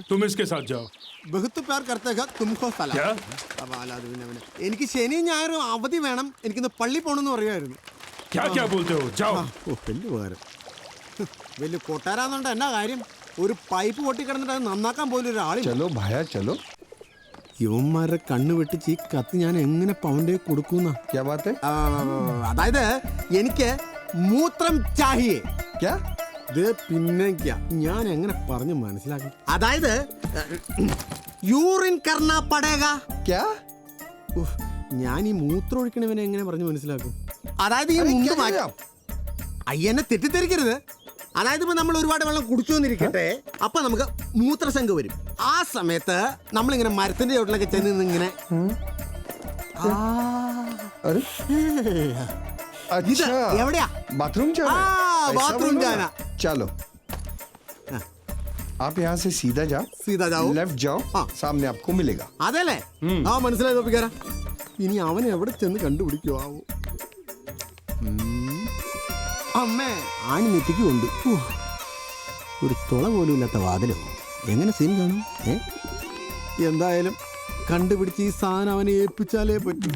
तुम इसके साथ जाओ. बहुत प्यार करते हैं तुमको सलाम. क्या? എനിക്ക് ശനി ഞായറും അവധി വേണം, എനിക്കിന്ന് പള്ളി പോകണമെന്ന് പറയുമായിരുന്നു. क्या क्या बोलते हो? जाओ. വലിയ ഉപകാരം. വലിയ കൊട്ടാരാന്നുണ്ട് എന്നാ കാര്യം, ഒരു പൈപ്പ് പൊട്ടിക്കിടന്നിട്ട് അത് നന്നാക്കാൻ പോലും ഒരാളില്ല. चलो भाया चलो. യുവന്മാരുടെ കണ്ണ് വെട്ടിച്ച് ഈ കത്ത് ഞാൻ എങ്ങനെ പൗണ്ടേ കൊടുക്കുന്ന? അതായത് എനിക്ക് മൂത്രം ചാഹിയേ. പിന്നെ ഞാൻ എങ്ങനെ പറഞ്ഞു മനസ്സിലാക്കി? അതായത് യൂറിൻ കർണ പടേഗ. ഞാൻ ഈ മൂത്രം ഒഴിക്കണവനെ എങ്ങനെ പറഞ്ഞു മനസ്സിലാക്കും? അതായത് ഈ മുണ്ട് മാറ്റാം. അയ്യനെ തെറ്റിദ്ധരിക്കരുത്. അതായത് ഇപ്പൊ നമ്മൾ ഒരുപാട് വെള്ളം കുടിച്ചു വന്നിരിക്കട്ടെ, അപ്പൊ നമുക്ക് മൂത്രശങ്ക വരും. ആ സമയത്ത് നമ്മളിങ്ങനെ മരത്തിന്റെ ചോട്ടിലൊക്കെ ചെന്ന് ഇങ്ങനെ എവിടെയാ बाथरूम ബാത്റൂം ജാന. चलो आप यहाँ से सीधा जाओ. सीधा जाओ, लेफ्ट जाओ, सामने आपको मिलेगा. അതല്ലേ? ആ മനസ്സിലായി തോപ്പിക്കാരാ. ഇനി അവൻ എവിടെ ചെന്ന് കണ്ടുപിടിക്കുവോ ആവോ. അമ്മേ ആണി നെറ്റിക്ക് കൊണ്ട് ഒരു തുള പോലും ഇല്ലാത്ത വാതിലോ, എങ്ങനെ സീൻ കാണും? എന്തായാലും കണ്ടുപിടിച്ച് ഈ സാധനം അവനെ ഏൽപ്പിച്ചാലേ പറ്റൂ.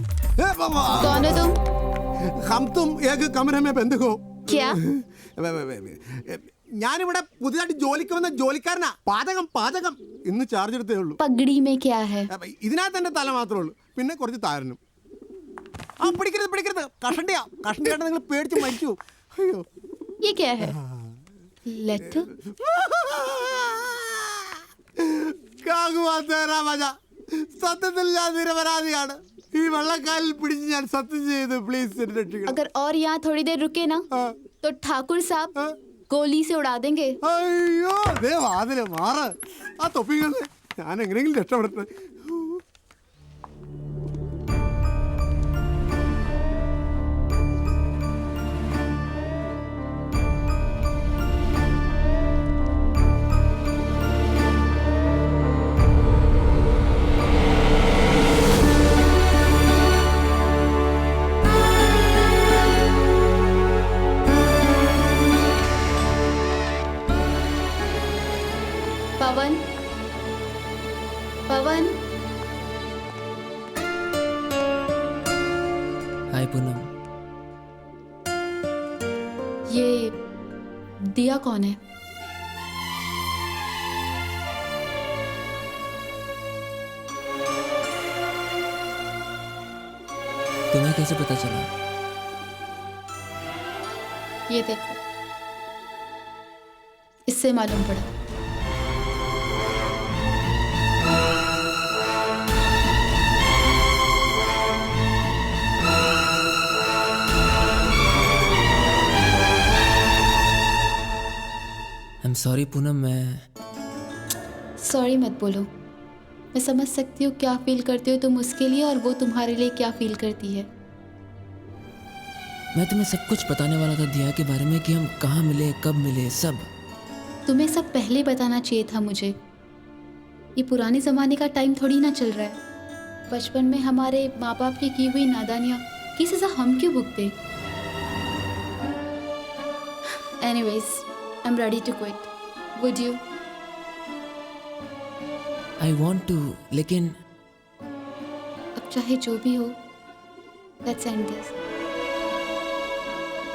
ഞാനിവിടെ പുതിയതായിട്ട് ജോലിക്ക് വന്ന ജോലിക്കാരനാ. പാചകം പാചകം ഇന്ന് ചാർജ് എടുത്തേ ഉള്ളൂ. ഇതിനകത്ത് എന്റെ തല മാത്രമേ ഉള്ളൂ, പിന്നെ കുറച്ച് താരനും. ആ പിടിക്കരുത് പിടിക്കരുത്, കഷണ്ടിയാ കഷണ്ടിയായിട്ട് നിങ്ങൾ പേടിച്ച് മരിച്ചു. അയ്യോ ये क्या है? लेटर? സത്യത്തിൽ ഞാൻ നിരപരാധിയാണ്. ഈ വെള്ളക്കാലിൽ പിടിച്ച് ഞാൻ സത്യം ചെയ്ത് പ്ലീസ് എന്നെ രക്ഷിക്കണം. अगर और यहाँ थोड़ी देर रुके ना तो ठाकुर साहब गोली से उड़ा देंगे. അയ്യോ ദേ വാതില് മാറ്. ആ തൊപ്പികളെ ഞാൻ എങ്ങനെയെങ്കിലും രക്ഷപ്പെടട്ടെ. पवन, पवन. हाय पूनम. ये दिया कौन है? तुम्हें कैसे पता चला? ये देखो, इससे मालूम पड़ा. I'm sorry पूनम, मैं सॉरी मत बोलो. मैं समझ सकती हूँ क्या फील करते हो तुम उसके लिए और वो तुम्हारे लिए क्या फील करती है. मैं तुम्हें सब कुछ बताने वाला था दिया के बारे में, कि हम कहाँ मिले, कब मिले, सब. तुम्हें सब पहले बताना चाहिए था मुझे. ये पुराने ज़माने का टाइम थोड़ी ना चल रहा है. बचपन में हमारे माँ बाप की हुई नादानियाँ की सज़ा हम क्यों भुगते? Anyways, I'm ready to quit. Would you? I want to, लेकिन चाहे जो भी हो, let's end this.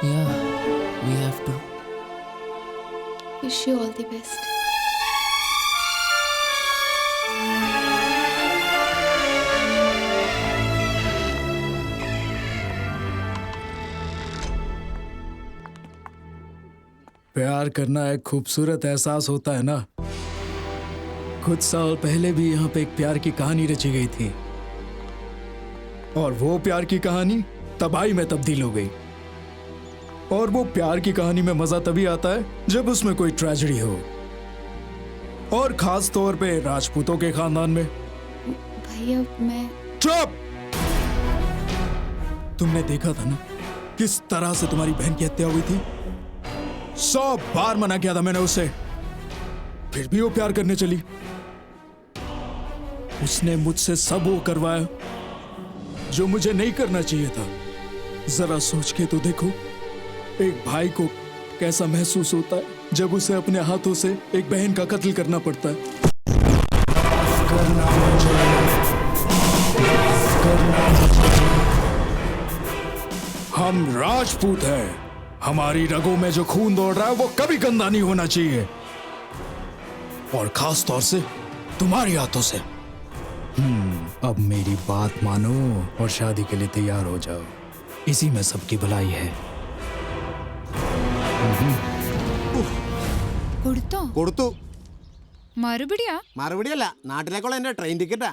Yeah, we have to. Wish you all the best. प्यार करना एक खूबसूरत एहसास होता है ना। कुछ साल पहले भी यहाँ पे एक प्यार की कहानी रची गई थी, और वो प्यार की कहानी तबाही में तब्दील हो गई। और वो प्यार की कहानी में मजा तभी आता है जब उसमें कोई ट्रेजेडी हो, और खास तौर पे राजपूतों के खानदान में। भैया मैं चुप! तुमने देखा था ना किस तरह से तुम्हारी बहन की हत्या हुई थी। 100 बार मना किया था मैंने उसे, फिर भी वो प्यार करने चली। उसने मुझसे सब वो करवाया जो मुझे नहीं करना चाहिए था। जरा सोच के तो देखो, एक भाई को कैसा महसूस होता है जब उसे अपने हाथों से एक बहन का कत्ल करना पड़ता है। हम राजपूत हैं, हमारी रगों में जो खून दौड़ रहा है वो कभी गंदा नहीं होना चाहिए, और खास तौर से तुम्हारे हाथों से। अब मेरी बात मानो और शादी के लिए तैयार हो जाओ, इसी में सबकी भलाई है। കൊടുത്തു. മറുപടിയല്ല, നാട്ടിലേക്കുള്ള എന്റെ ട്രെയിൻ ടിക്കറ്റാ.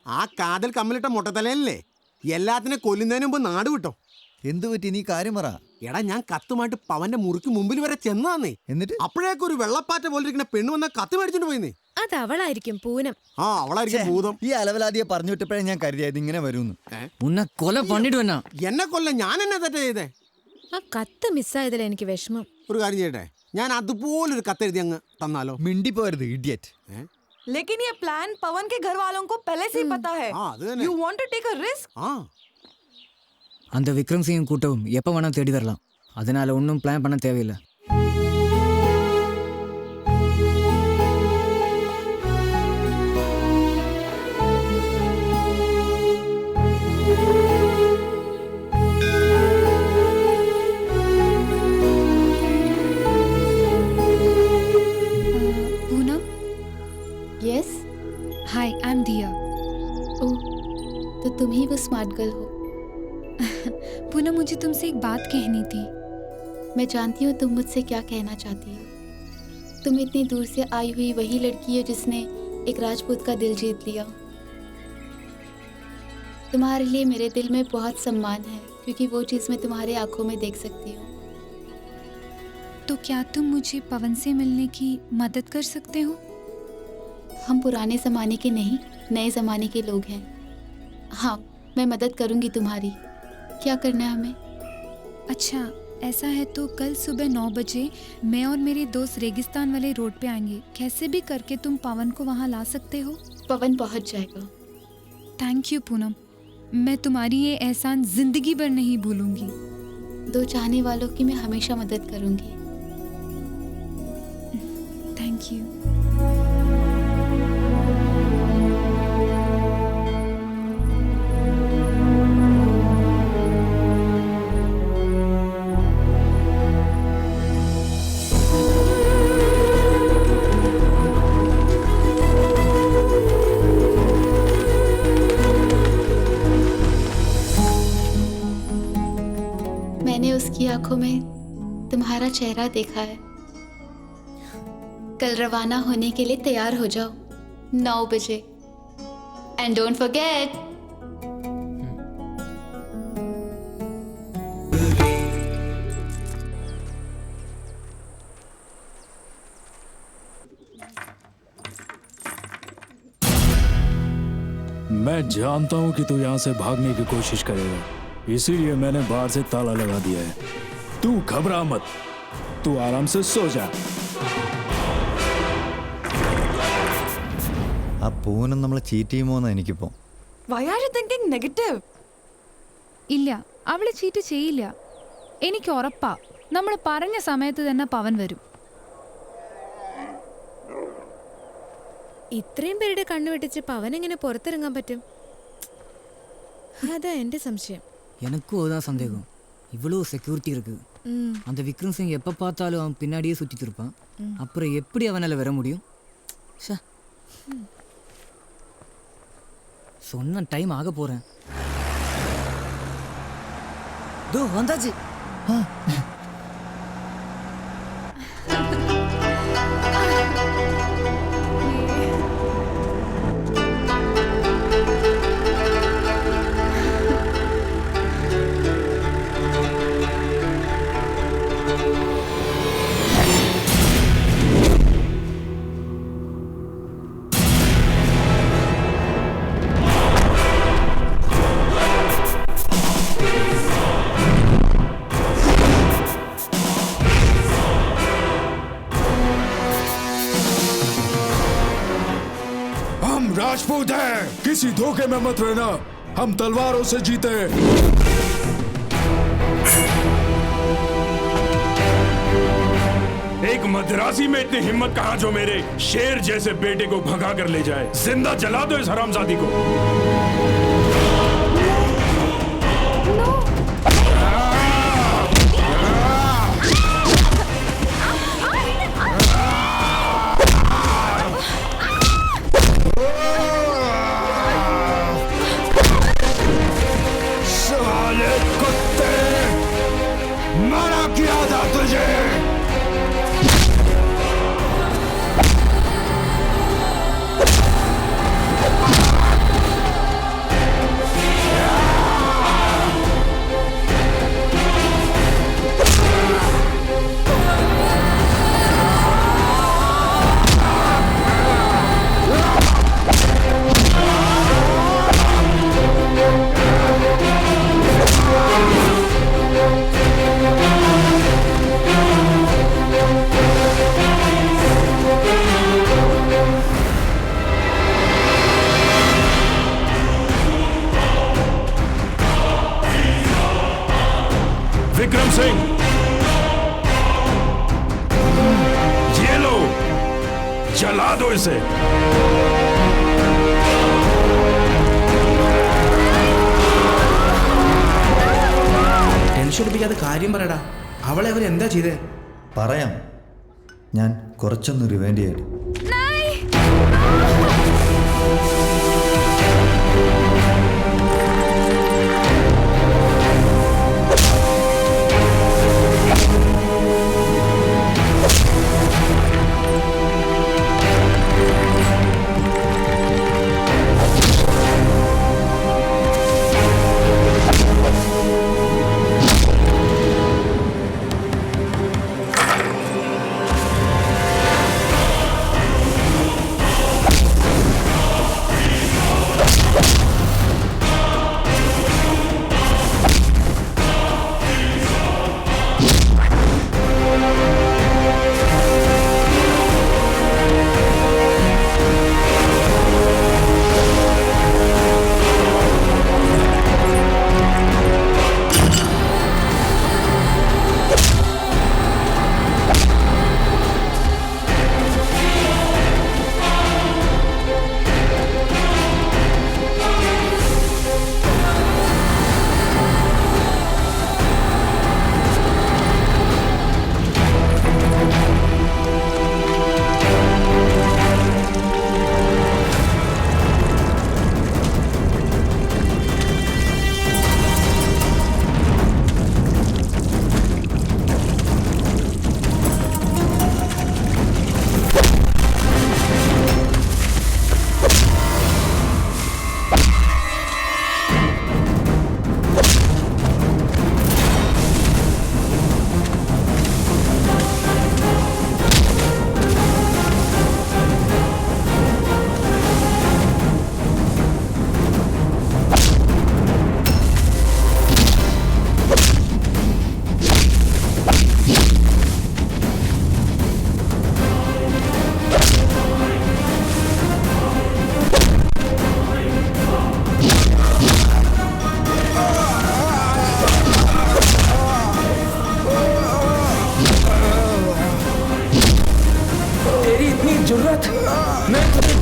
ആ കാതിൽ കമ്മലിട്ട മുട്ടത്തലയല്ലേ എല്ലാത്തിനെ കൊല്ലുന്നതിന് മുമ്പ് നാട് വിട്ടോ. എന്തു പറ്റി? നീ കാര്യം പറ. എടാ ഞാൻ കത്തുമായിട്ട് പവന്റെ മുറിക്ക് മുമ്പിൽ വരെ ചെന്നാന്നേ. എന്നിട്ട് അപ്പോഴേക്കും ഒരു വെള്ളപ്പാറ്റ പോലെ ഇരിക്കുന്ന പെണ്ണ് വന്ന കത്ത് മേടിച്ചോണ്ട് പോയിന്നേ. അത് അവളായിരിക്കും, പൂനം. ആ അവളായിരിക്കും ഭൂതം. ഈ അലവലാദിയെ പറഞ്ഞു വിട്ടപ്പോഴേ ഞാൻ കരുതിയത് ഇങ്ങനെ വരുമെന്ന്. ഉന്നെ കൊല പണിടുവന്നാ. എന്നെ കൊല്ല ഞാൻ എന്നെ തെറ്റ് ചെയ്തേ. ആ കത്ത് മിസ്സായതിൽ എനിക്ക് വിഷമം. ഒരു കാര്യം ചെയ്യട്ടെ, ഞാൻ അതുപോലൊരു കത്തെഴുതി അങ്ങ് തന്നാലോ? മിണ്ടി പോരുത് ഇഡിയറ്റ്. लेकिन ये प्लान पवन के घर वालों को पहले से ही पता है। You want to take a risk? அந்த விக்ரம் சிங் கூட்டவும் எப்போ வேணா தேடி வரலாம். அதனால ஒன்றும் பிளான் பண்ண தேவையில்லை. Poonam, yes. Hi, I am दिया। ओह, तो तुम ही वो स्मार्ट गर्ल हो। पूनम, मुझे तुमसे एक बात कहनी थी। मैं जानती हूँ तुम मुझसे क्या कहना चाहती हो। तुम इतनी दूर से आई हुई वही लड़की हो जिसने एक राजपूत का दिल जीत लिया। तुम्हारे लिए मेरे दिल में बहुत सम्मान है, क्योंकि वो चीज़ मैं तुम्हारे आंखों में देख सकती हूँ। तो क्या तुम मुझे पवन से मिलने की मदद कर सकते हो? हम पुराने ज़माने के नहीं, नए ज़माने के लोग हैं। हाँ, मैं मदद करूँगी तुम्हारी। क्या करना है हमें? अच्छा, ऐसा है तो कल सुबह 9 बजे मैं और मेरे दोस्त रेगिस्तान वाले रोड पे आएंगे। कैसे भी करके तुम पवन को वहाँ ला सकते हो? पवन पहुँच जाएगा। थैंक यू पूनम, मैं तुम्हारी ये एहसान जिंदगी भर नहीं भूलूंगी। दो चाहने वालों की मैं हमेशा मदद करूँगी। Thank you. मैंने उसकी आंखों में तुम्हारा चेहरा देखा है। कल रवाना होने के लिए तैयार हो जाओ 9 बजे। And don't forget. मैं जानता हूँ कि तू यहाँ से भागने की कोशिश करेगा, इसीलिए मैंने बाहर से ताला लगा दिया है। तू घबरा मत, तू आराम से सो जा। ആ പൂനം നമ്മളെ ചീറ്റ് ചെയ്യുമോന്നാ എനിക്കിപ്പോ. Why are you thinking negative? ഇല്ല, അവള് ചീറ്റ് ചെയ്യില്ല. എനിക്ക് ഉറപ്പാ, നമ്മൾ പറഞ്ഞ സമയത്ത് തന്നെ പവൻ വരും. ഇത്രയും പേരുടെ കണ്ണു വെട്ടിച്ച് പവൻ എങ്ങനെ പുറത്തിറങ്ങാൻ പറ്റും? அதான் எந்த சம்சயம். எனக்கும் அதுதான் சந்தேகம். இவ்வளோ செக்யூரிட்டி இருக்கு. அந்த விக்ரம் சிங் எப்போ பார்த்தாலும் அவன் பின்னாடியே சுற்றிட்டு இருப்பான். அப்புறம் எப்படி அவனால் வர முடியும்? சொன்ன டைம் ஆக போகிறேன். தோ வந்தாச்சு. राजपूत है, किसी धोखे में मत रहना. हम तलवारों से जीते. एक मद्रासी में इतनी हिम्मत कहां जो मेरे शेर जैसे बेटे को भगा कर ले जाए. जिंदा जला दो इस हरामजादी को. विक्रम सिंह, ये लो, जला दो इसे. ടെൻഷൻ എടുപ്പിക്കാതെ കാര്യം പറയടാ. അവളെ അവരെന്താ ചെയ്തേ? പറയാം. ഞാൻ കുറച്ചൊന്ന് റിവൈൻഡ് ചെയ്യട്ടെ.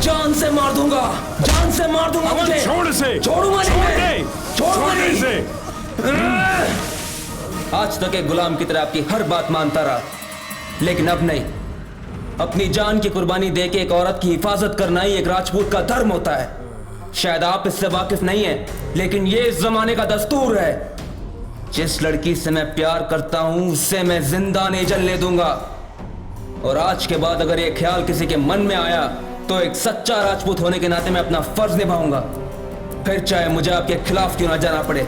जान से मार दूंगा, जान से मार दूंगा। छोड़ से, छोड़ूंगा नहीं, छोड़ इसे। आज तक एक गुलाम की तरह आपकी हर बात मानता रहा, लेकिन अब नहीं। अपनी जान की कुर्बानी देके एक औरत की हिफाजत करना ही एक राजपूत का धर्म होता है। शायद आप इससे वाकिफ नहीं हैं, लेकिन ये इस जमाने का दस्तूर है। जिस लड़की से मैं प्यार करता हूं उससे मैं जिंदा नहीं जलने दूंगा। और आज के बाद अगर ये ख्याल किसी के मन में आया तो एक सच्चा राजपूत होने के नाते मैं अपना फर्ज निभाऊंगा, फिर चाहे मुझे आपके खिलाफ क्यों ना जाना पड़े।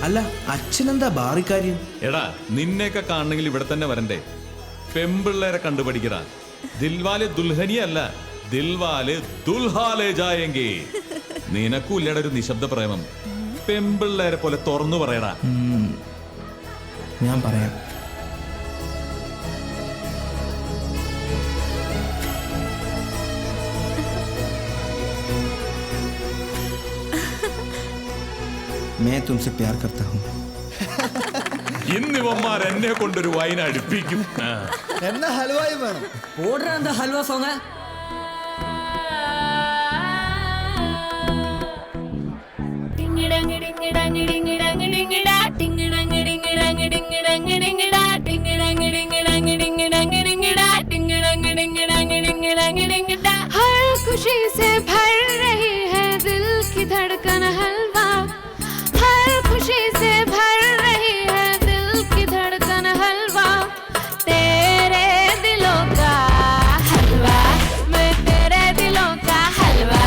അല്ല അച്ഛനെന്താ ബാറിക്കാര്യം? എടാ നിന്നെയൊക്കെ കാണണമെങ്കിൽ ഇവിടെ തന്നെ വരണ്ടേ? പെമ്പിള്ളേരെ കണ്ടുപഠിക്കടാ. ദിൽവാലെ ദുൽഹനിയ അല്ല, ദിൽവാലെ ദുൽഹാലെ ജായെങ്കി. നിനക്കൂല്ലട ഒരു നിശബ്ദ പ്രേമം. പെമ്പിള്ളേരെ പോലെ തുറന്നു പറയടാ. ഞാൻ പറയാം. मैं तुमसे प्यार करता हूँ. ഇന്നിവന്മാർ എന്നെ കൊണ്ടൊരു വൈൻ അടുപ്പിക്കും. എന്നാ ഹൽവായി വേണം. ഓർഡർ എന്താ ഹൽവ സോങ്? हर खुशी से भर रही है दिल की धड़कन हलवा, हर खुशी से भर रही है दिल की धड़कन हलवा। तेरे दिलों का हलवा, मैं तेरे दिलों का हलवा,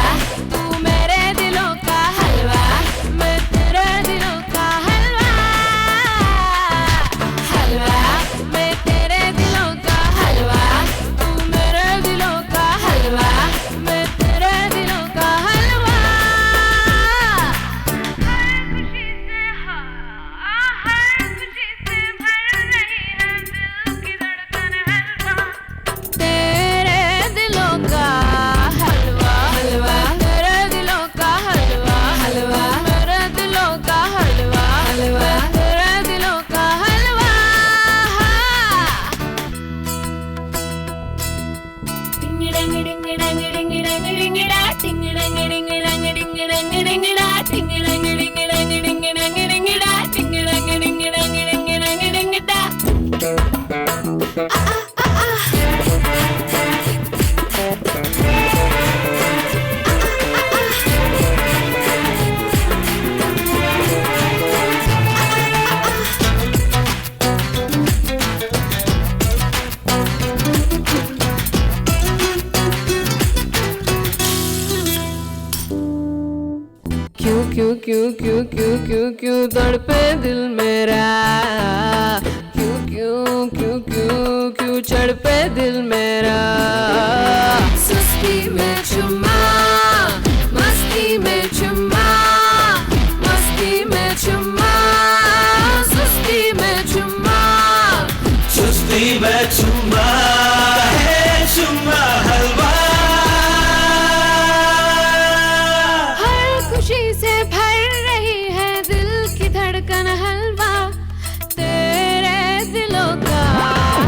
तू मेरे दिलों का हलवा, मैं तेरे दिलों का हलवा। हलवा मैं तेरे दिलों का हलवा, तू मेरे दिलों का हलवा, मैं तेरे दिलों का हलवा। तेरे दिलों का हलवा, हलवा तेरे दिलों का हलवा, हलवा मेरे दिलों का हलवा, हलवा तेरे दिलों का हलवा। टिंग डंग डिंग डंग डिंग डंग डिंगड़ा, टिंग डंग डिंग डंग डिंग डंग डिंगड़ा, टिंग डंग डिंग डंग डिंग डंग डिंगड़ा, टिंग डंग डिंग डंग डिंग डंग डिंगड़ा। क्यों क्यों क्यों क्यों क्यों क्यों क्यों तड़पे दिल मेरा, क्यों क्यों क्यों क्यों क्यों चढ़पे दिल मेरा। सुस्ती में चुम्मा, मस्ती में चुम्मा, मस्ती में चुम्मा, सुस्ती में चुम्मा, चुस्ती में चुम्मा है चुम्मा हलवा. हर खुशी से भर रही है दिल की धड़कन हलवा। तेरे दिलों का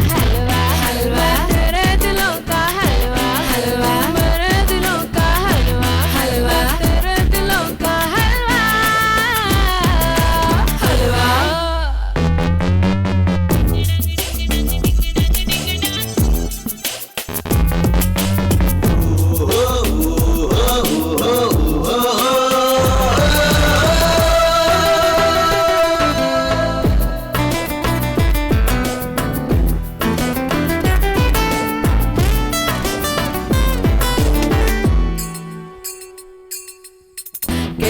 हलवा, हलवा तेरे दिलों का हलवा, हलवा मेरे दिलों का हलवा, हलवा तेरे दिलों का हलवा। हलवा Oh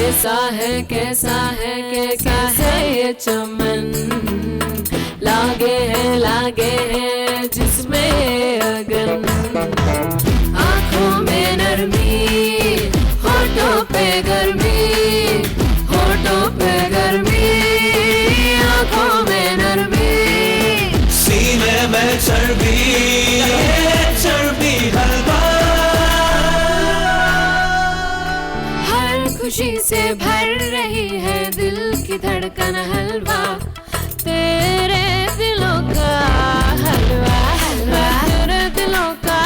कैसा है कि कैसे ये चमन लागे है जिसमें अगन, आंखों में नरमी, होठों पे गर्मी, होठों पे गर्मी, आंखों में नरमी, सीने में चर्बी चर्बी हलवा, हर खुशी से भर रही है दिल की धड़कन हलवा, तेरे दिलों का हलवा, हलवा, तेरे दिलों का